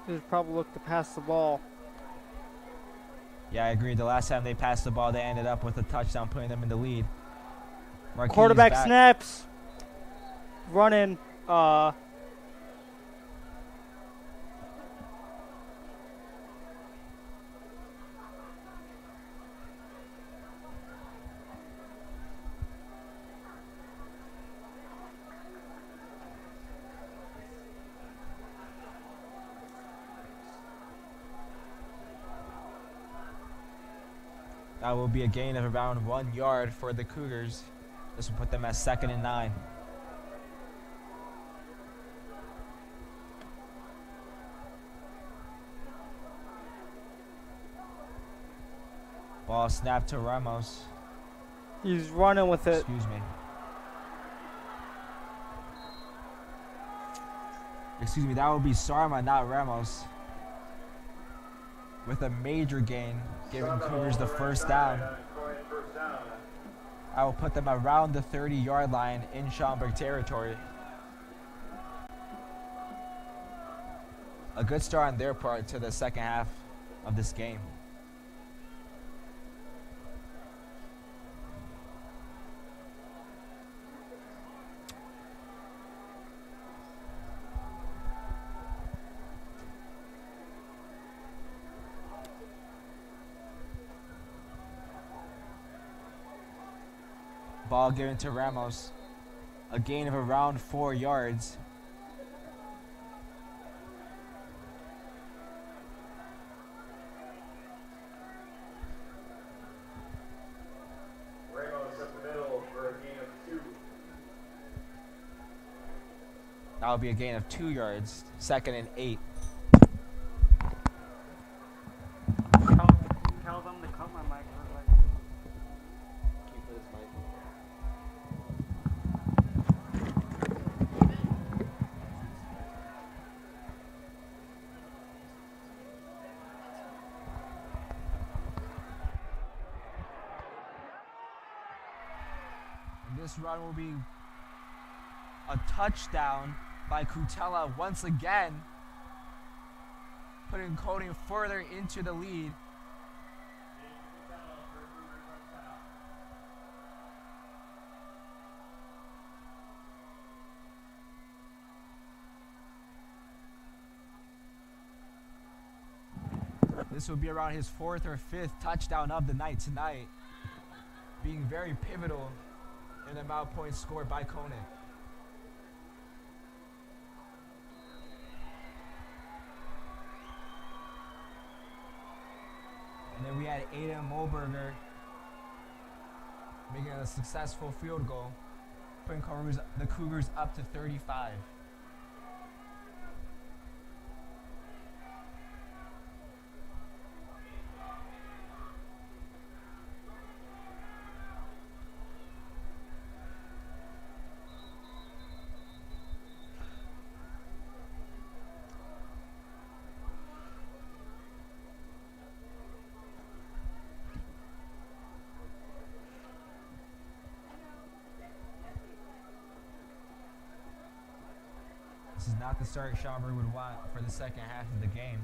They should probably look to pass the ball. Yeah, I agree. The last time they passed the ball, they ended up with a touchdown, putting them in the lead. Marquis Quarterback back. snaps. Running. That will be a gain of around 1 yard for the Cougars. This will put them at 2nd and 9. Ball snapped to Ramos. He's running with it. Excuse me. Excuse me, that would be Sarma, not Ramos. With a major gain, giving Cougars the first down. I will put them around the 30-yard line in Schaumburg territory. A good start on their part to the second half of this game. Ball given to Ramos. A gain of around 4 yards. Ramos up the middle for a gain of 2. That will be a gain of 2 yards. 2nd and 8. Tell them to cut my mic. Keep this mic. And this run will be a touchdown by Kutela once again, putting Conant further into the lead. This will be around his 4th or 5th touchdown of the night tonight, being very pivotal in the amount of points scored by Conant. And then we had Aiden Moberger making a successful field goal, putting the Cougars up to 35. This is not the start Schaumburg would want for the second half of the game.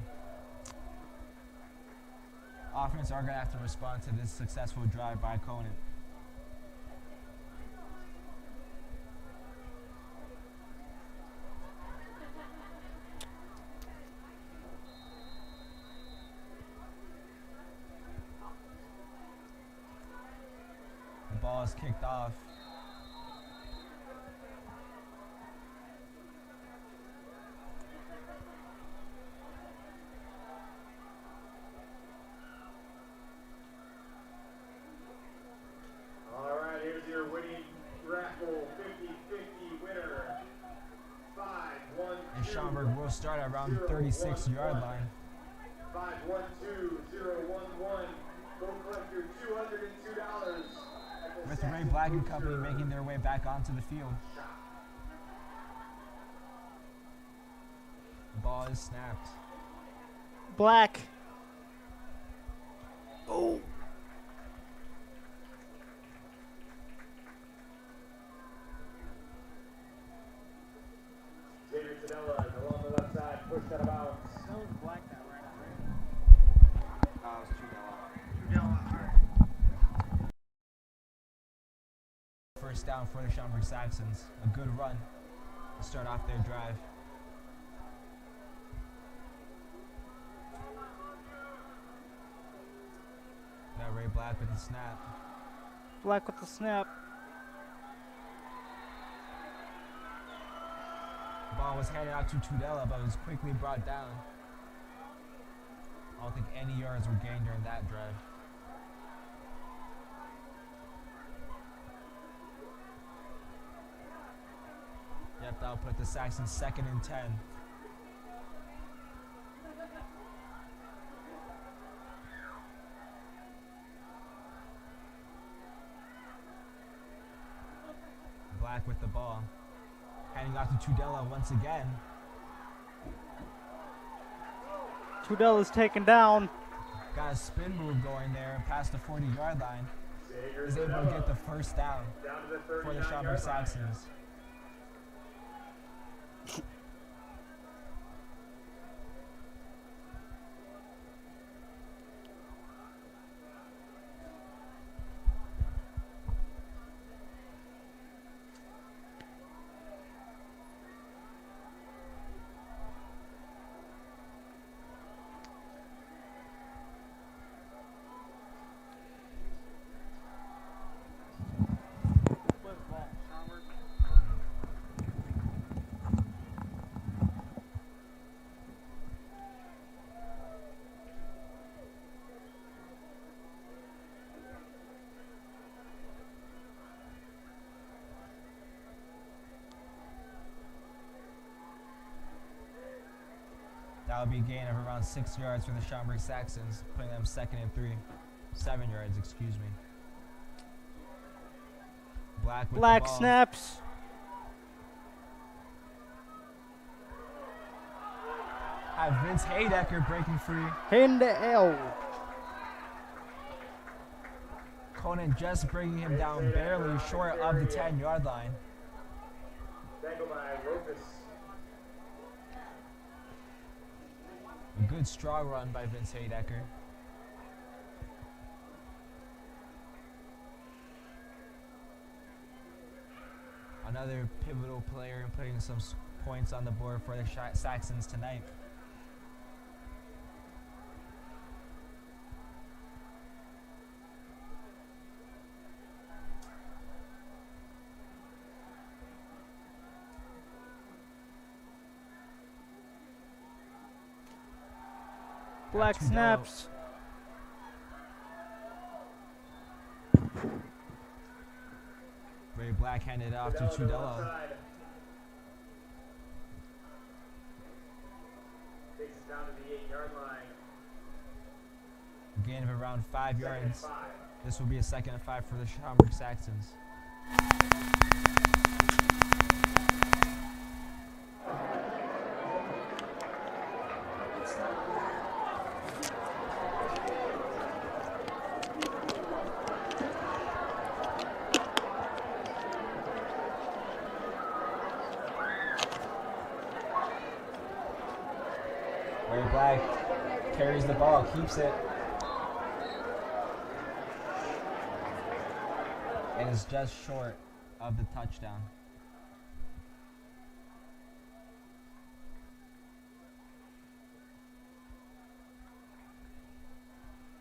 Offense are going to have to respond to this successful drive by Conant. The ball is kicked off. Schaumburg will start around the 36-yard line. 512011. Go collect your $202. With Ray Black and company making their way back onto the field. The ball is snapped. Black. Oh. Along the left side, pushed out of bounds. That was Black that ran out, right? It was First down for the Schaumburg Saxons. A good run to start off their drive. Got Ray Black with the snap. Black with the snap. The ball was handed out to Tudela, but was quickly brought down. I don't think any yards were gained during that drive. Yep, that'll put the Saxons 2nd and 10. Black with the ball. Handing off to Tudela once again. Tudela's taken down. Got a spin move going there past the 40-yard line. Is able to get the first down for the Schaumburg Saxons. That would be a gain of around 6 yards for the Schaumburg Saxons, putting them 2nd and 3. 7 yards, excuse me. Black with Black the ball. snaps. Have Vince Haydecker breaking free. Into L. Conant just bringing him down barely short of the 10-yard line. Tackled by Rufus. A good strong run by Vince Haydecker. Another pivotal player and putting some points on the board for the Saxons tonight. Black snaps. Ray Black handed off to Tudela. Takes it down to the 8-yard line. A gain of around 5 Second and yards. 5. This will be a 2nd and 5 for the Schaumburg Saxons. Ray Black carries the ball, keeps it, and is just short of the touchdown.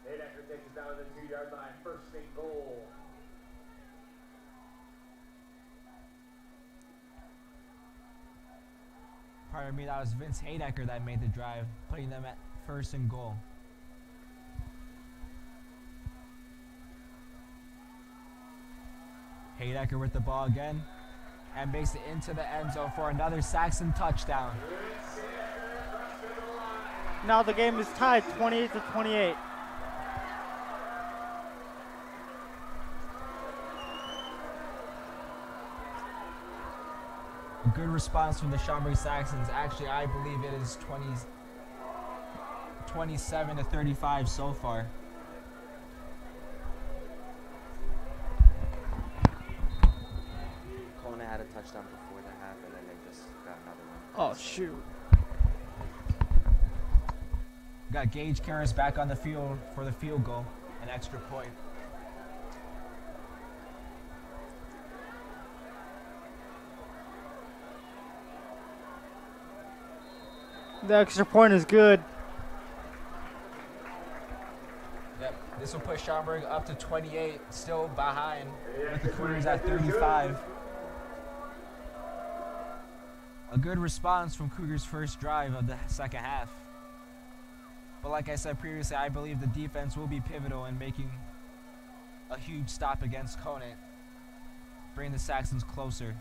Haydecker takes it down to the 2-yard line. First and goal. Pardon me, that was Vince Haydecker that made the drive, putting them at 1st and goal. Haydecker with the ball again, and makes it into the end zone for another Saxon touchdown. Now the game is tied 28-28. A good response from the Schaumburg Saxons. Actually, I believe it is 27-35 so far. Conant had a touchdown before the half, and then they just got another one. Oh, shoot. Got Gage Karras back on the field for the field goal, an extra point. The extra point is good. Yep, this will put Schaumburg up to 28, still behind, with the Cougars at 35. A good response from Cougars' first drive of the second half. But like I said previously, I believe the defense will be pivotal in making a huge stop against Conant, bringing the Saxons closer.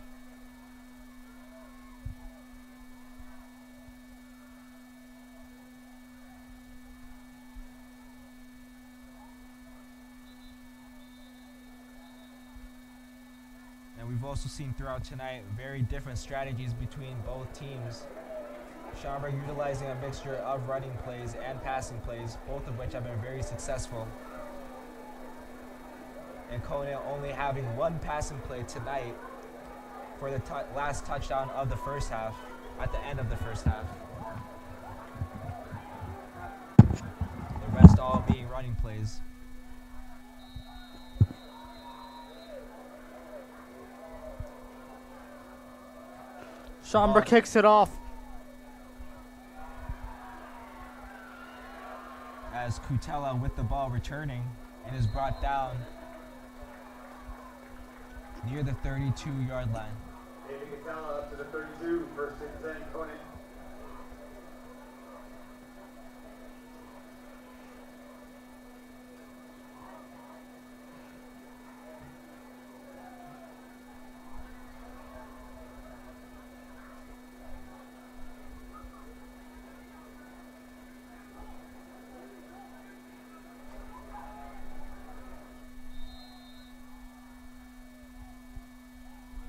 also seen throughout tonight very different strategies between both teams. Schaumburg utilizing a mixture of running plays and passing plays, both of which have been very successful. And Conant only having one passing play tonight for the last touchdown of the first half, at the end of the first half. The rest all being running plays. Schaumburg kicks it off. As Kutela with the ball returning and is brought down near the 32-yard line. David Kutela up to the 32, first and 10, Conant.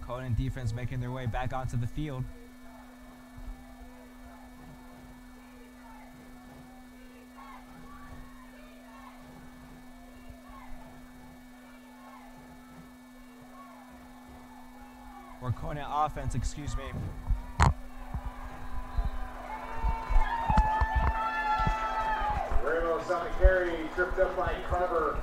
Conant defense making their way back onto the field. Or Conant offense, excuse me. Ramos on the carry, tripped up by Carver.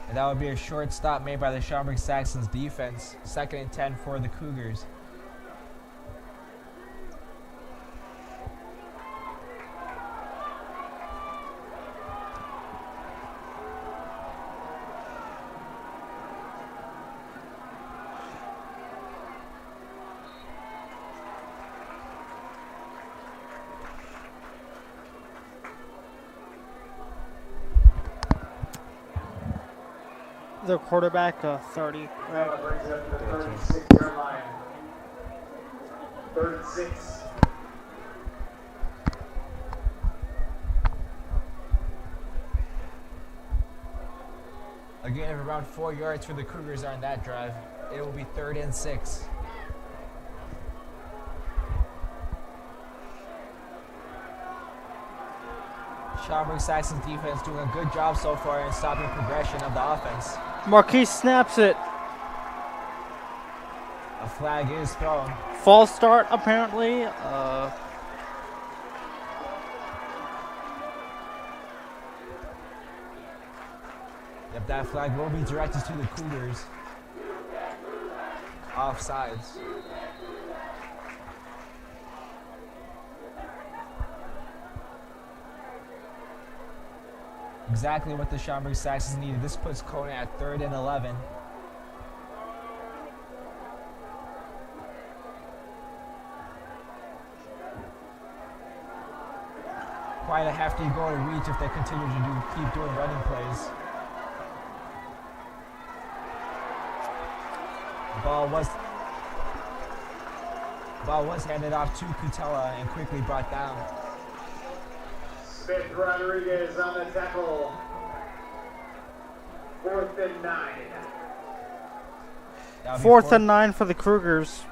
And that would be a short stop made by the Schaumburg Saxons defense. 2nd and 10 for the Cougars. The quarterback, 30. That brings it up to the 36-yard line. 36. A gain of around 4 yards for the Cougars on that drive. It will be 3rd and 6. Schaumburg Saxons defense doing a good job so far in stopping progression of the offense. Marquise snaps it. A flag is thrown. False start, apparently. Yep, that flag will be directed to the Cougars. Offsides. Exactly what the Schaumburg Saxons needed. This puts Conant at 3rd and 11. Quite a hefty goal to reach if they continue to keep doing running plays. Ball was handed off to Kutela and quickly brought down. Smith Rodriguez on the tackle. 4th and 9. 4th and 9 for the Cougars.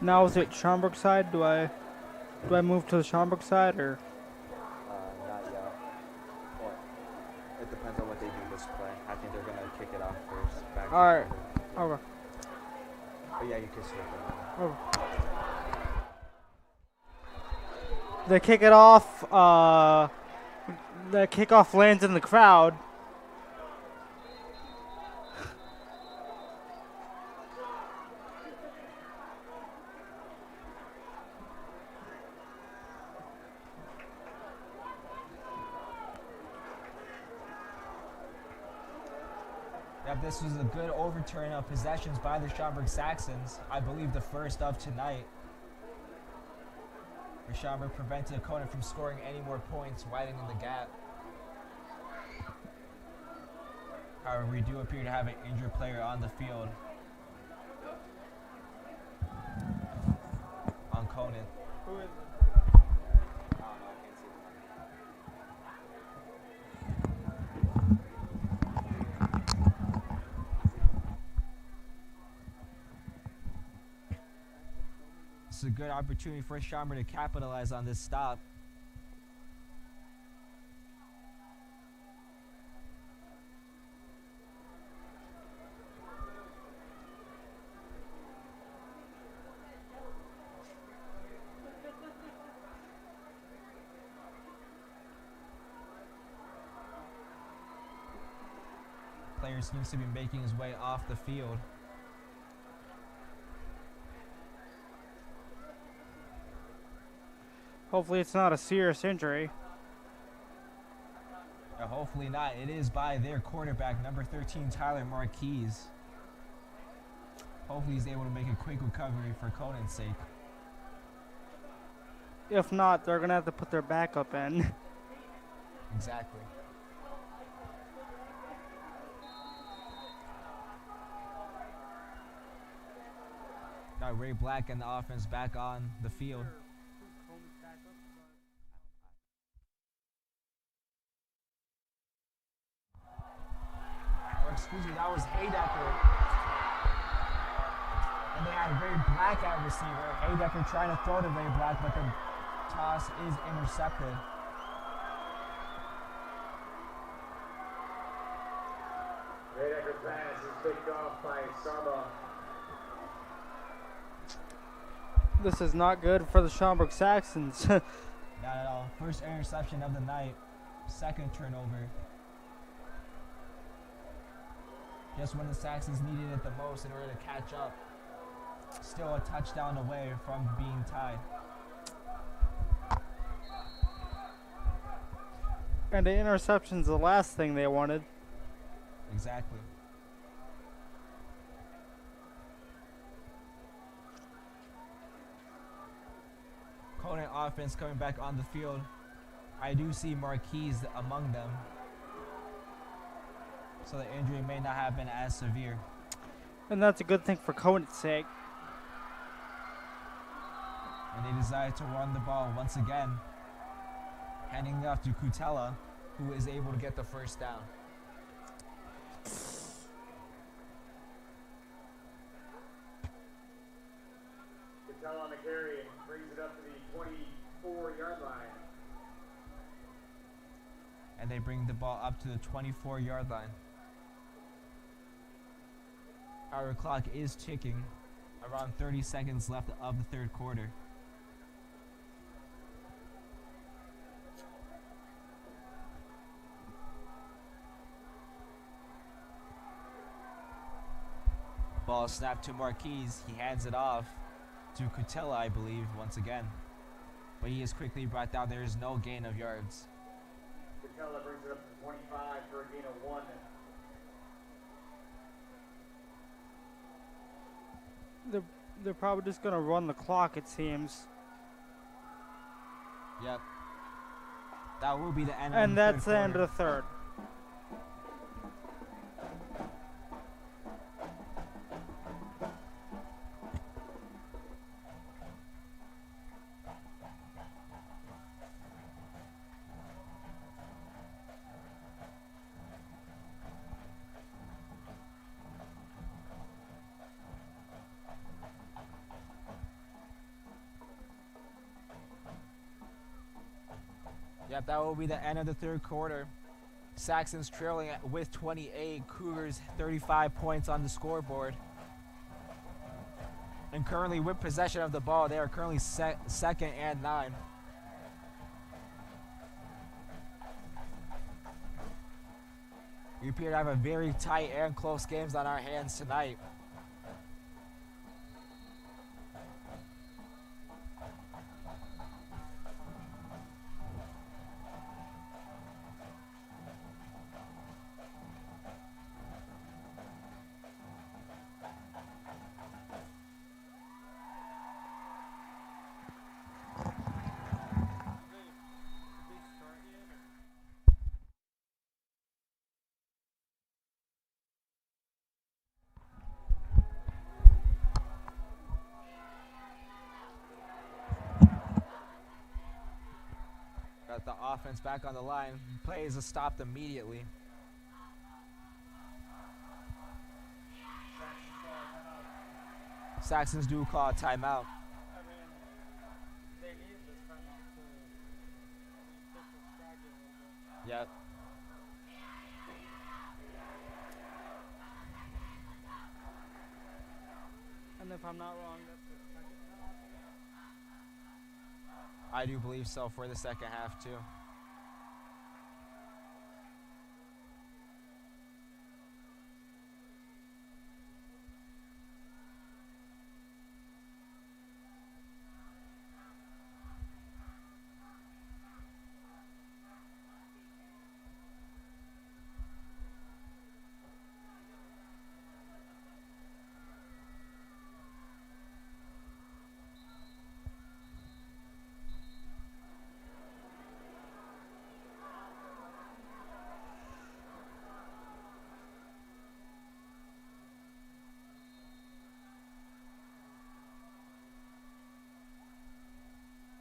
Now is it Schaumburg side? Do I move to the Schaumburg side or? Not yet. Well, it depends on what they do this play. I think they're gonna kick it off first. Back All right. Yeah. Okay. But yeah, you can switch it. Okay. They kick it off. The kickoff lands in the crowd. Yep, this was a good overturn of possessions by the Schaumburg Saxons. I believe the first of tonight. Schaumburg prevented Conant from scoring any more points, widening the gap. However, we do appear to have an injured player on the field. On Conant. Who is it? I don't know. I can't see the This is a good opportunity for Schaumburg to capitalize on this stop. Player seems to be making his way off the field. Hopefully it's not a serious injury. Hopefully not. It is by their quarterback, number 13, Tyler Marquise. Hopefully he's able to make a quick recovery for Conant's sake. If not, they're going to have to put their backup in. Exactly. Now Ray Black and the offense back on the field. Or excuse me, that was Haydecker. And they had Ray Black at receiver. Haydecker trying to throw to Ray Black, but the toss is intercepted. Haydecker pass is picked off by Schaumburg. This is not good for the Schaumburg Saxons. Not at all. First interception of the night. Second turnover. Just when the Saxons needed it the most in order to catch up. Still a touchdown away from being tied. And the interception's the last thing they wanted. Exactly. Conant offense coming back on the field. I do see Marquise among them. So the injury may not have been as severe. And that's a good thing for Conant's sake. And they decide to run the ball once again. Handing it off to Kutela, who is able to get the first down. Patel on the carry and brings it up to the 24-yard line. And they bring the ball up to the 24-yard line. Our clock is ticking. Around 30 seconds left of the third quarter. Ball snapped to Marquise. He hands it off to Kutela, I believe, once again. But he is quickly brought down. There is no gain of yards. Patella brings it up to 25 for a gain of 1. They're probably just going to run the clock, it seems. Yep. That will be the end of And the that's third the end quarter. of the third. Yep, that will be the end of the third quarter. Saxons trailing with 28, Cougars 35 points on the scoreboard. And currently with possession of the ball, they are currently second and 9. We appear to have a very tight and close games on our hands tonight. the offense back on the line. Play is stopped immediately. Saxons do call a timeout. I mean, they need this timeout to refit the stride a little bit. Yep. And if I'm not wrong, that's the second half. I do believe so for the second half too.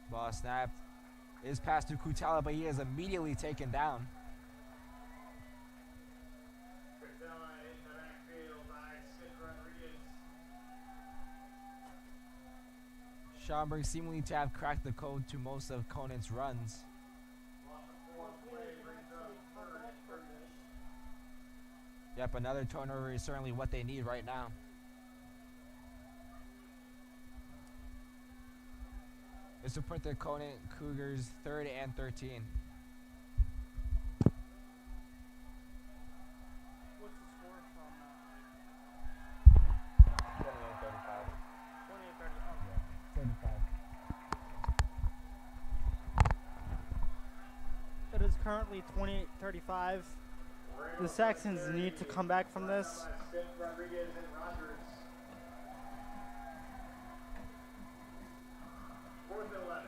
Ball snapped. Is passed to Kutala, but he is immediately taken down. Kutala in the backfield by Sid Rodriguez. Schaumburg seemingly to have cracked the code to most of Conant's runs. Yep, another turnover is certainly what they need right now. This will put the Conant Cougars 3rd and 13. What's the score from 28-35. 28-30? Oh. It is currently 28-35. The Saxons need to come back from this. Rodriguez and Rogers. 4th and 11.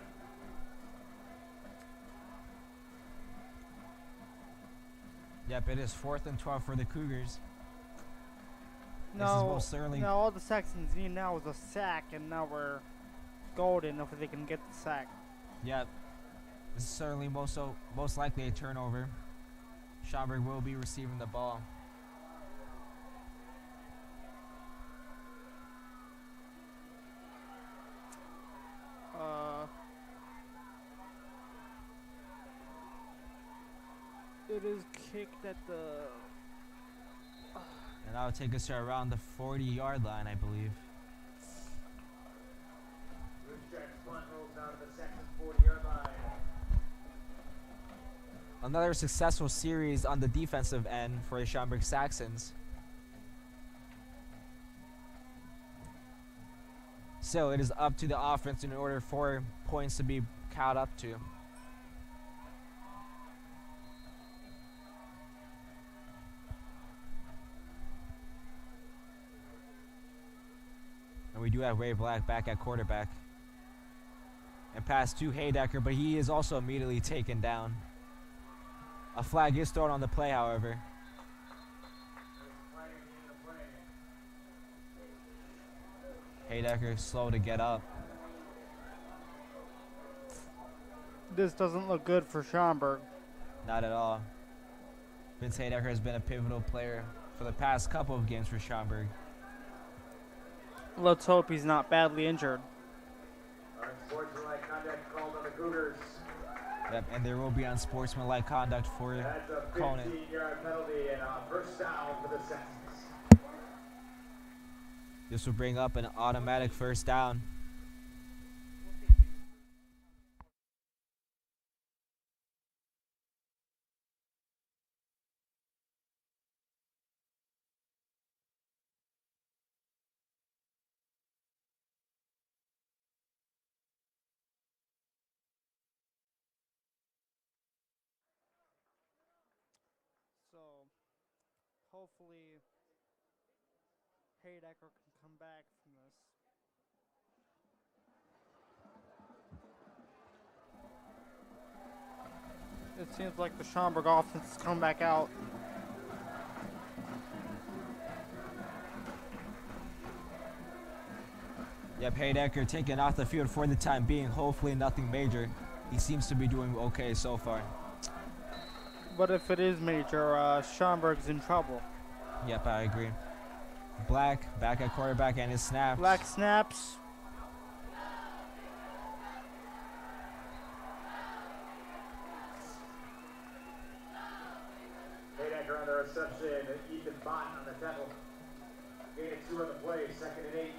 Yep, it is 4th and 12 for the Cougars. This is No, most certainly. no, all the Saxons need now is a sack, and now we're golden if they can get the sack. Yep. This is certainly most likely a turnover. Schaumburg will be receiving the ball. It is kicked at the. And that will take us to around the 40-yard line, I believe. Luchek's punt rolls out of the Saxons 40-yard line. Another successful series on the defensive end for the Schaumburg Saxons. So it is up to the offense in order for points to be caught up to. And we do have Ray Black back at quarterback. And pass to Haydecker, but he is also immediately taken down. A flag is thrown on the play, however. Haydecker slow to get up. This doesn't look good for Schaumburg. Not at all. Vince Haydecker has been a pivotal player for the past couple of games for Schaumburg. Let's hope he's not badly injured. Unsportsmanlike conduct called on the Cougars. Yep, and there will be unsportsmanlike conduct for That's a Conant. 15-yard penalty and a first down for the Saxons. This will bring up an automatic first down. So, hopefully, Haydecker can come back from this. It seems like the Schaumburg offense has come back out. Yep, Haydecker taken off the field for the time being. Hopefully nothing major. he seems to be doing okay so far. But if it is major, Schaumburg's in trouble. Yep, I agree. Black back at quarterback and his snaps. Black snaps. Haydecker on the reception. Ethan Bott on the tackle. Gain of 2 on the play. 2nd and 8.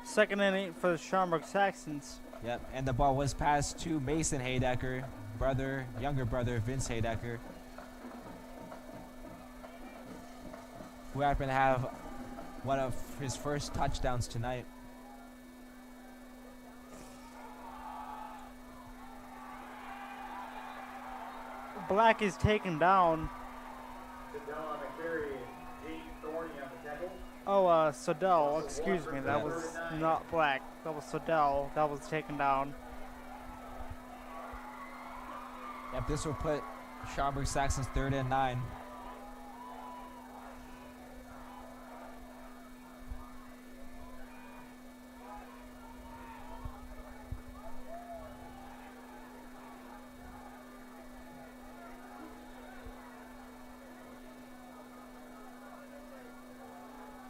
2nd and 8 for the Schaumburg Saxons. Yep, and the ball was passed to Mason Haydecker, younger brother Vince Haydecker, who happened to have one of his first touchdowns tonight. Black is taken down. Sidell on the carry. Jake Thorny on the tackle. Oh, Sidell, excuse me, that was not Black. That was Sidell. That was taken down. Yep, this will put Schaumburg Saxons 3rd and 9.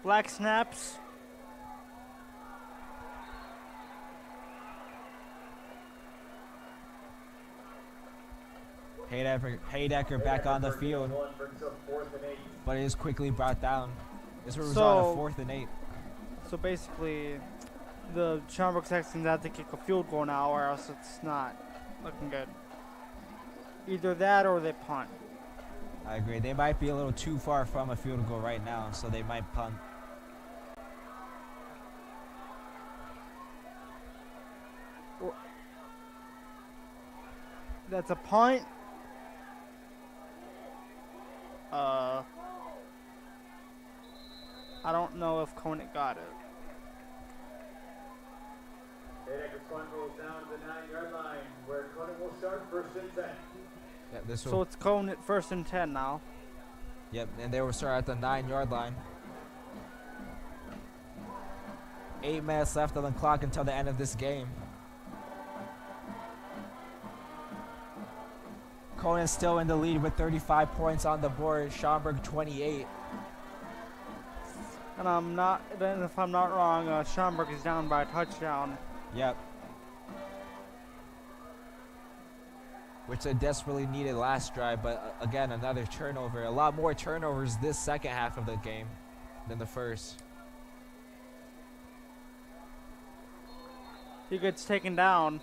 Black snaps. Haydecker back on the field, but it is quickly brought down. This will result in a 4th and 8. So basically, the Schaumburg Saxons have to kick a field goal now, or else it's not looking good. Either that or they punt. I agree. They might be a little too far from a field goal right now, so they might punt. That's a punt. I don't know if Conant got it. Haydecker's punt rolls down to the 9-yard line, where Conant will start 1st and 10. Yeah, So it's Conant 1st and 10 now. Yep, and they will start at the 9-yard line. 8 minutes left on the clock until the end of this game. Conant still in the lead with 35 points on the board. Schaumburg 28. And if I'm not wrong, Schaumburg is down by a touchdown. Yep. Which they desperately needed last drive, but again, another turnover. A lot more turnovers this second half of the game than the first. He gets taken down.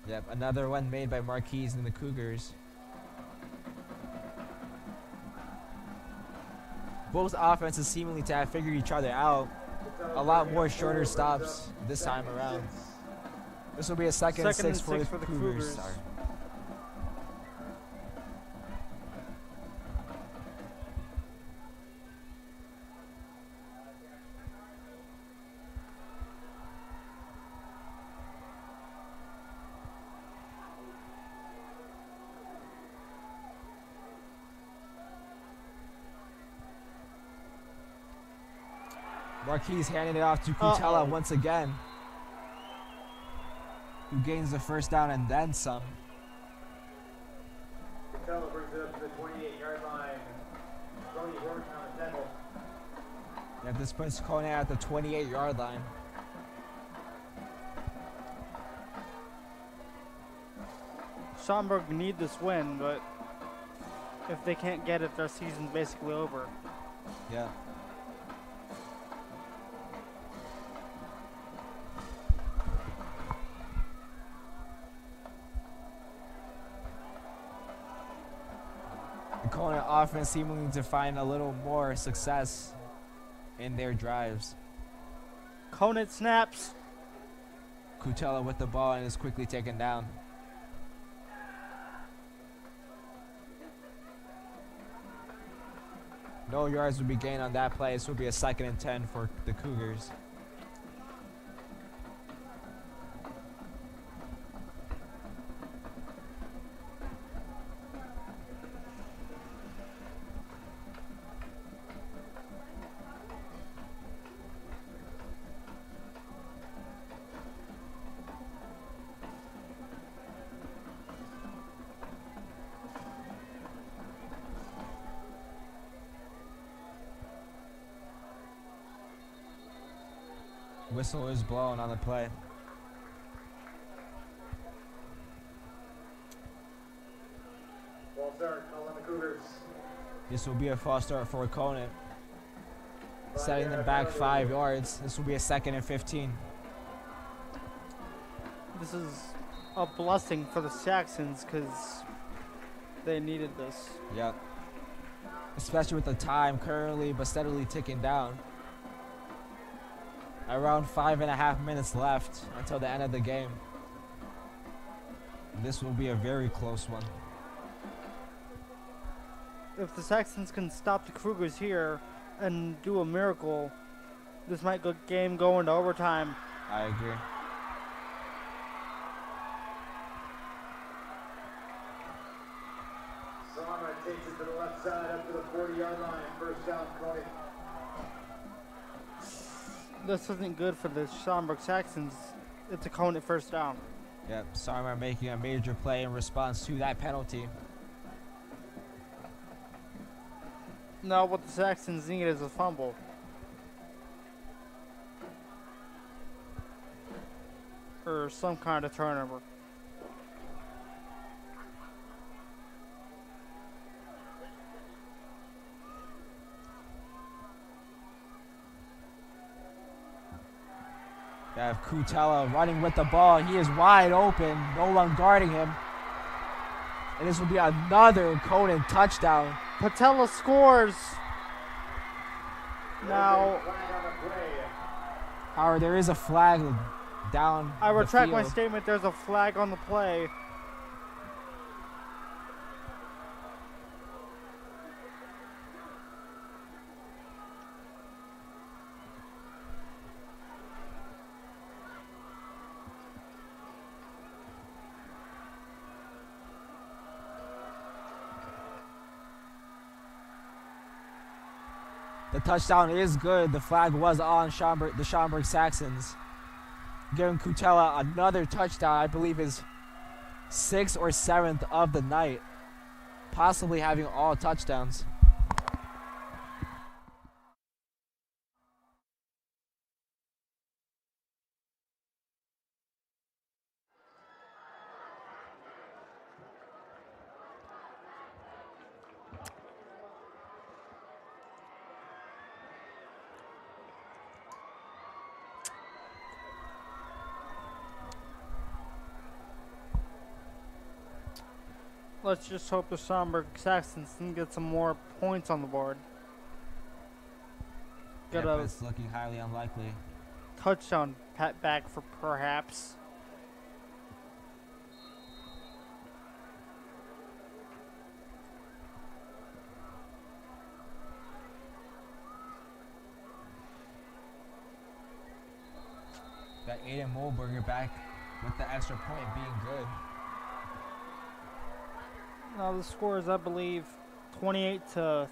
Yep, another one made by Marquise and the Cougars. Both offenses seemingly to have figured each other out. A lot more shorter stops this time around. This will be a second and 6 for the Cougars. Sorry. Marquise handing it off to Cutella once again, who gains the 1st down and then some. Cutella brings it up to the 28-yard line. Tony Horton on the tackle. Yeah, this puts Conant at the 28-yard line. Schaumburg need this win, but if they can't get it, their season's basically over. Yeah. The Conant offense seemingly to find a little more success in their drives. Conant snaps. Cutella with the ball and is quickly taken down. No yards will be gained on that play. This will be a 2nd and 10 for the Cougars. Whistle is blown on the play. Ball start, call on the Cougars. This will be a false start for Conant. Setting them back 5 yards. This will be a 2nd and 15. This is a blessing for the Saxons because they needed this. Yep. Especially with the time currently but steadily ticking down. Around 5.5 minutes left until the end of the game. This will be a very close one. If the Saxons can stop the Cougars here and do a miracle, this might game go into overtime. I agree. Sama takes it to the left side up to the 40-yard line. First down, Conant. This isn't good for the Schaumburg Saxons. It's a Conant first down. Yep, Sarmer making a major play in response to that penalty. Now what the Saxons need is a fumble. Or some kind of turnover. We have Kutella running with the ball. He is wide open. No one guarding him. And this will be another Conant touchdown. Patella scores. Now, Howard, there is a flag down I the retract my field. statement. There's a flag on the play. The touchdown is good. The flag was on the Schaumburg Saxons. Giving Kutella another touchdown, I believe his 6th or 7th of the night. Possibly having all touchdowns. Let's just hope the Schaumburg Saxons can get some more points on the board. Yeah, Get but a it's looking highly unlikely. touchdown pat back for perhaps. Got Aiden Mulberger back with the extra point being good. Now the score is, I believe, 28-36.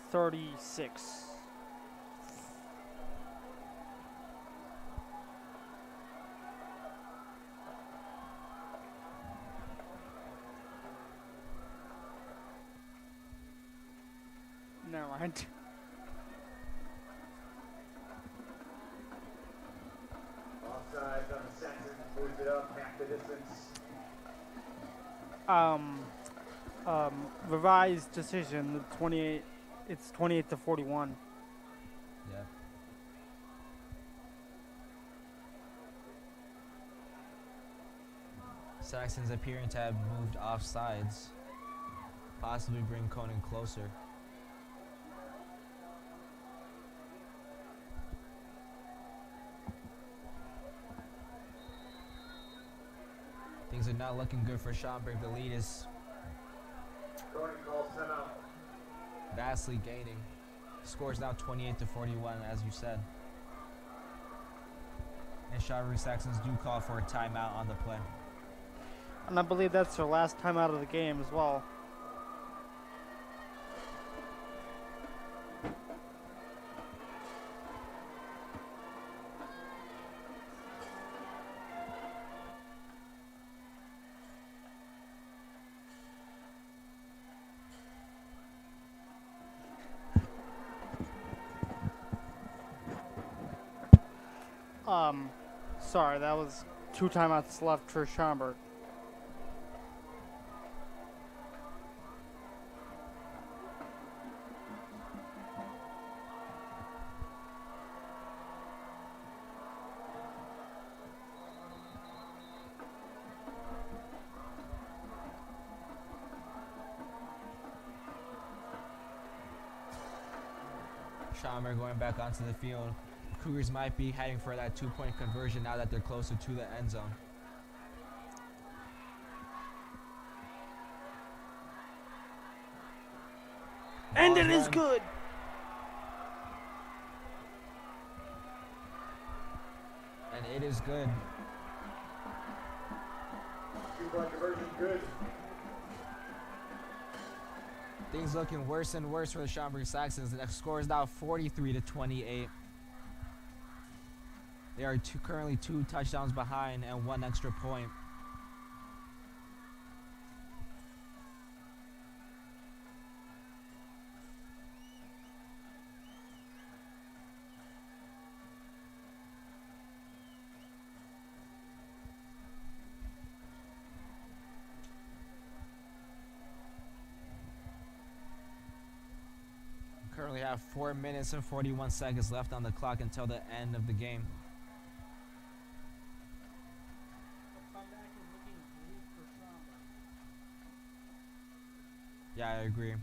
Never mind. Offside on the Saxons, moves it up half the distance. Revised decision, the 28, it's 28-41. Yeah. Saxons appearing to have moved off sides. Possibly bring Conant closer. Things are not looking good for Schaumburg. The lead is Conant calls timeout. vastly gaining. Score is now 28-41, as you said. And Schaumburg Saxons do call for a timeout on the play. And I believe that's their last time out of the game as well. Sorry, that was 2 timeouts left for Schaumburg. Schaumburg going back onto the field. Cougars might be heading for that 2-point conversion now that they're closer to the end zone. And it is good. And it is good. 2-point conversion, good. Things looking worse and worse for the Schaumburg Saxons. The score is now 43-28. They are currently 2 touchdowns behind and 1 extra point. Currently have 4 minutes and 41 seconds left on the clock until the end of the game. Yeah, I agree.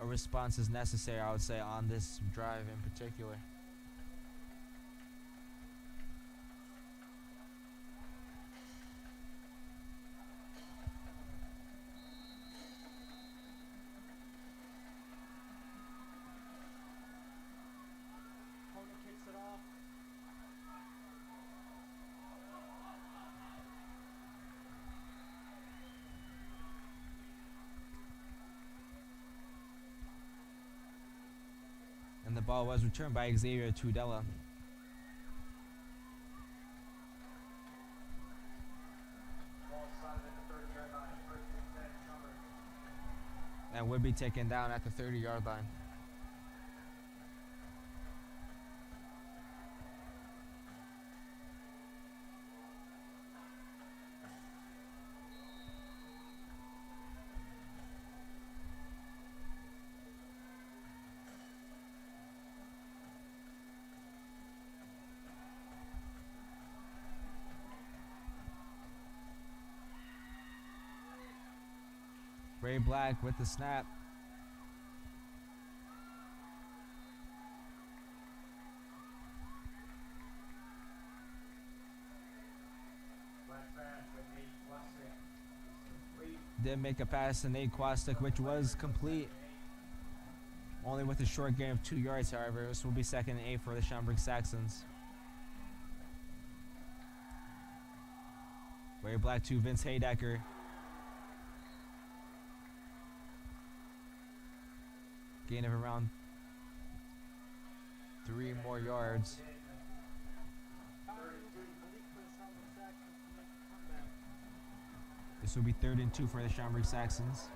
A response is necessary, I would say, on this drive in particular. And the ball was returned by Xavier Tudela. And would be taken down at the 30-yard line. Ray Black with the snap. Did make a pass to Nate Kwastik, which was complete. Only with a short gain of 2 yards, however. This will be 2nd and 8 for the Schaumburg Saxons. Ray Black to Vince Haydecker. Gain of around 3 more yards. This will be 3rd and 2 for the Schaumburg Saxons.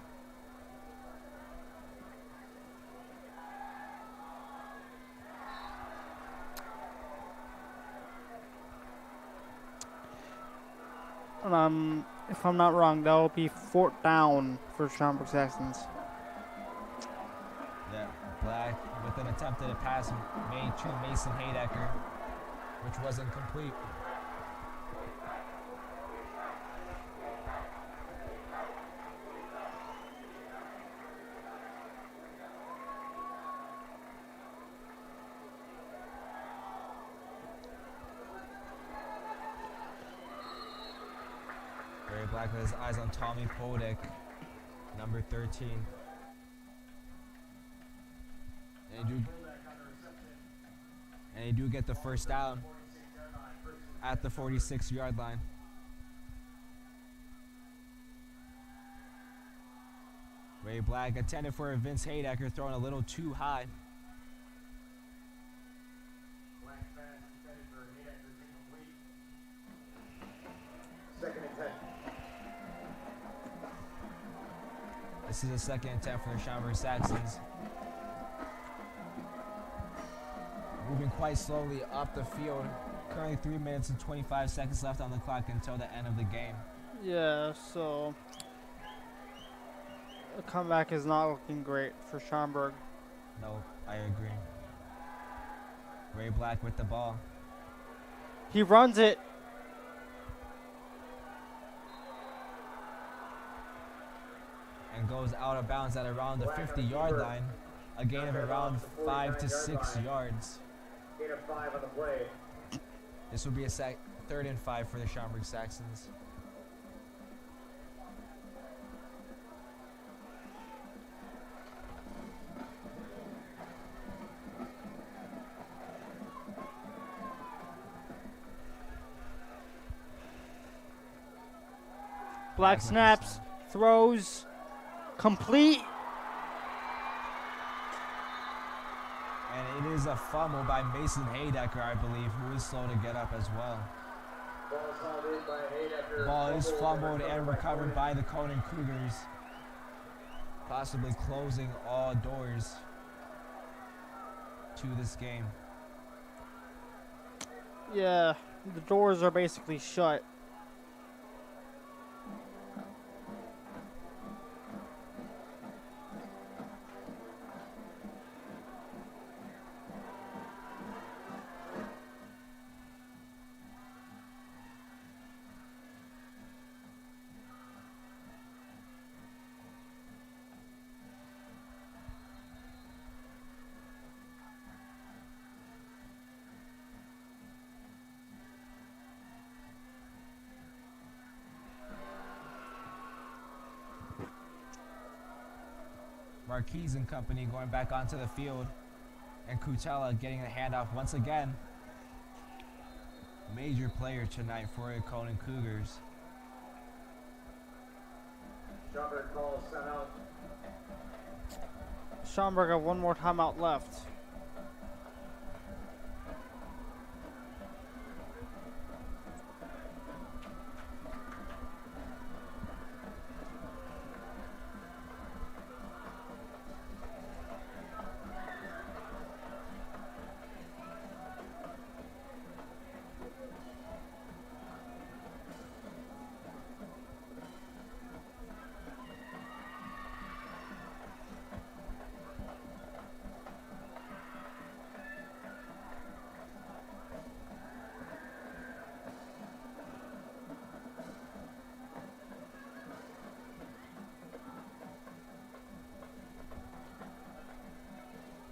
If I'm not wrong, that will be 4th down for Schaumburg Saxons. Yeah, Black with an attempt at a pass made to Mason Haydecker, which wasn't complete. Ray Black with his eyes on Tommy Podek, number 13. And they do get the first down at the 46-yard line. Ray Black intended for Vince Haydecker, throwing a little too high. This is a 2nd and 10 for the Schaumburg Saxons. moving quite slowly up the field. Currently 3 minutes and 25 seconds left on the clock until the end of the game. Yeah, so the comeback is not looking great for Schaumburg. No, I agree. Ray Black with the ball. He runs it. And goes out of bounds at around the 50-yard line. A gain of around 5 to 6 yards. Gain of 5 on the play. This will be a 3rd and 5 for the Schaumburg Saxons. Black snaps, throws, complete. And it is a fumble by Mason Haydecker, I believe, who is slow to get up as well. Ball's hauled in by Haydecker. Ball is fumbled and recovered by the Conant Cougars, possibly closing all doors to this game. Yeah, the doors are basically shut. Marquise and company going back onto the field, and Cutella getting a handoff once again. Major player tonight for the Conant Cougars. Schaumburg calls timeout. Schaumburg have one more timeout left.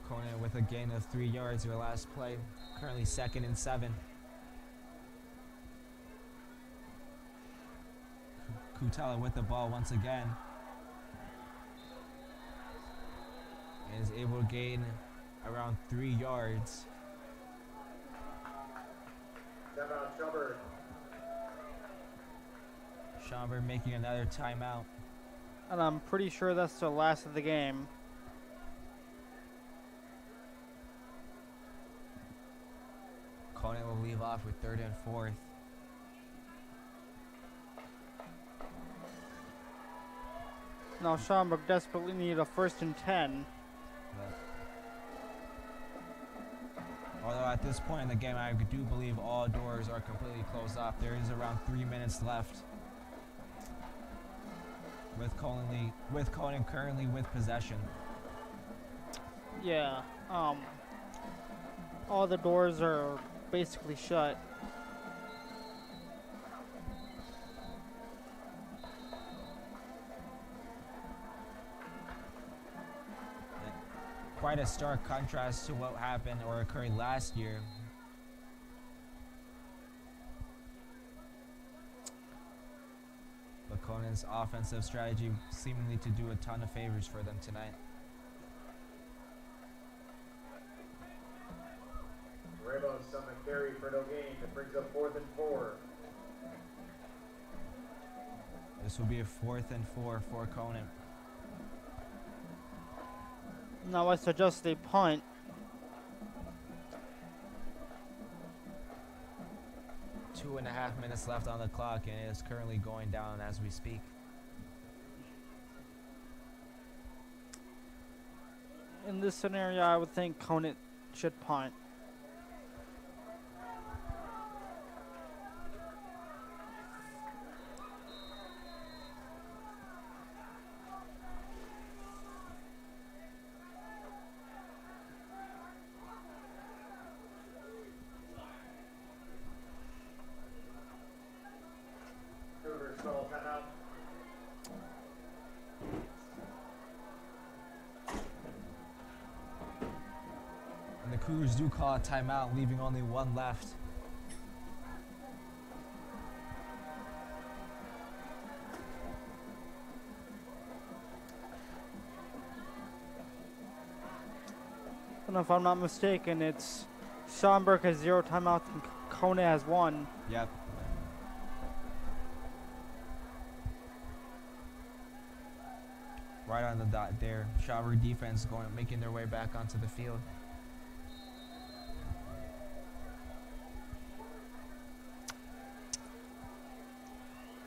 Conant with a gain of 3 yards their last play. Currently 2nd and 7. Cutella with the ball once again. And is able to gain around 3 yards. Timeout, Schaumburg. Schaumburg making another timeout. And I'm pretty sure that's the last of the game. Conant will leave off with 3rd and 4th. Now Schaumburg desperately need a 1st and 10. Although at this point in the game, I do believe all doors are completely closed off. There is around 3 minutes left. With Conant currently with possession. Yeah, all the doors are basically shut. Quite a stark contrast to what happened or occurred last year. But Conant's offensive strategy seemingly to do a ton of favors for them tonight. Ramos on the carry for no gain. That brings up 4th and 4. This will be a 4th and 4 for Conant. Now I suggest they punt. Two and a half minutes left on the clock, and it is currently going down as we speak. In this scenario, I would think Conant should punt. Cougars do call a timeout, leaving only one left. And if I'm not mistaken, it's Schaumburg has 0 timeouts and Conant has 1. Yep. Right on the dot there. Schaumburg defense making their way back onto the field.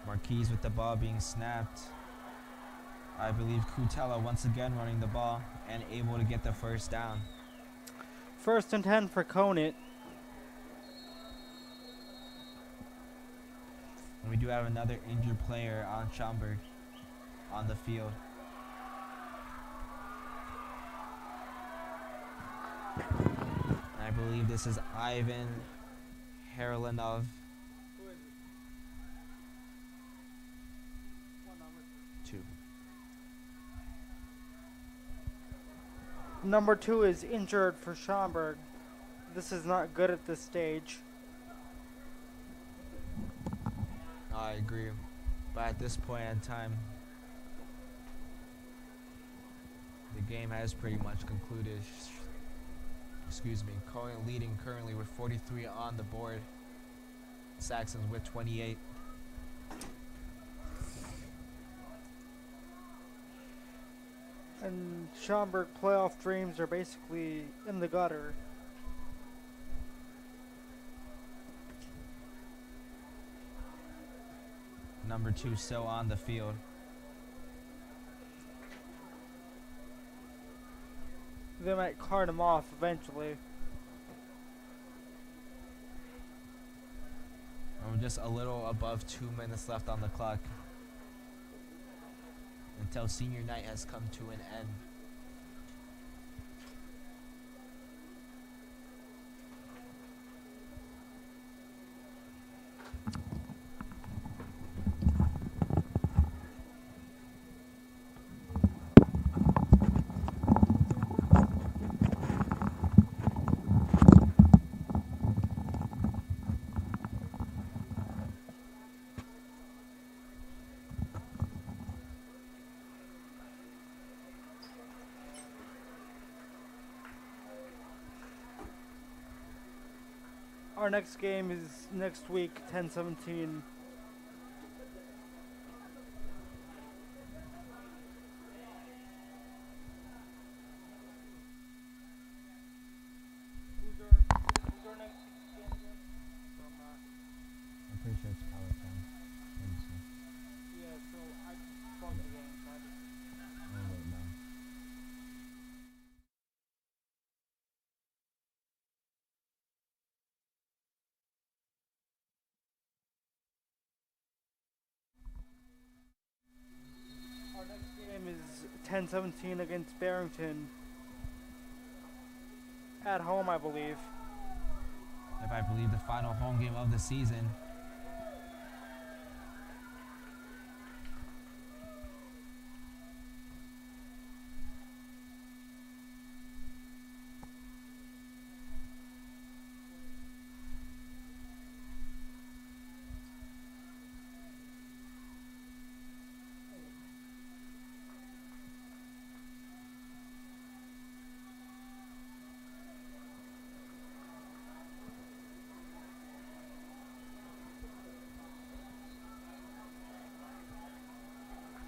Marquise with the ball being snapped. I believe Cutella once again running the ball and able to get the first down. 1st and 10 for Conant. And we do have another injured player on Schaumburg on the field. I believe this is Ivan Haralinov. 2. Number 2 is injured for Schaumburg. This is not good at this stage. I agree. But at this point in time, the game has pretty much concluded. Excuse me. Conant leading currently with 43 on the board. Saxons with 28. And Schaumburg playoff dreams are basically in the gutter. Number 2 still on the field. They might cart him off eventually. And we're just a little above 2 minutes left on the clock until senior night has come to an end. Our next game is next week, 10-17. I'm pretty sure it's Power Time. Yeah, so I bugged the game, so I just... Oh, wait, no. Our next game is 10-17 against Barrington. At home, I believe. If I believe the final home game of the season.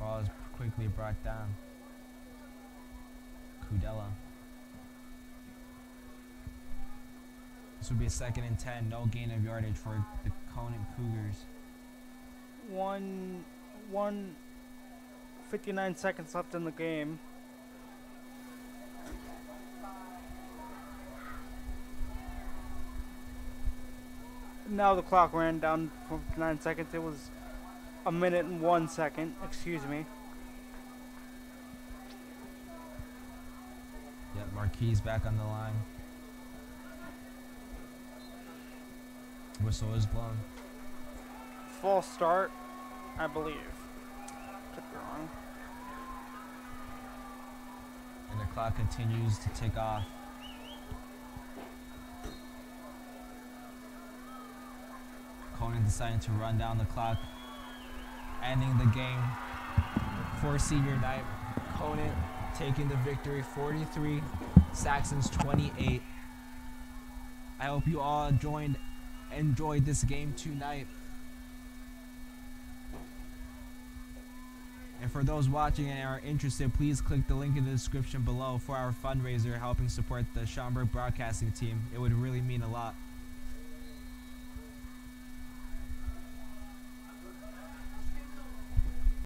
Ball is quickly brought down. Cudella. This would be a 2nd and 10, no gain of yardage for the Conant Cougars. 59 seconds left in the game. Now the clock ran down for 59 seconds. It was a minute and 1 second. Excuse me. Yep, Marquise back on the line. Whistle is blown. False start, I believe. Could be wrong. And the clock continues to tick off. Conant deciding to run down the clock, ending the game for senior night. Conant taking the victory 43, Saxons 28. I hope you all enjoyed this game tonight. And for those watching and are interested, please click the link in the description below for our fundraiser helping support the Schaumburg broadcasting team. It would really mean a lot.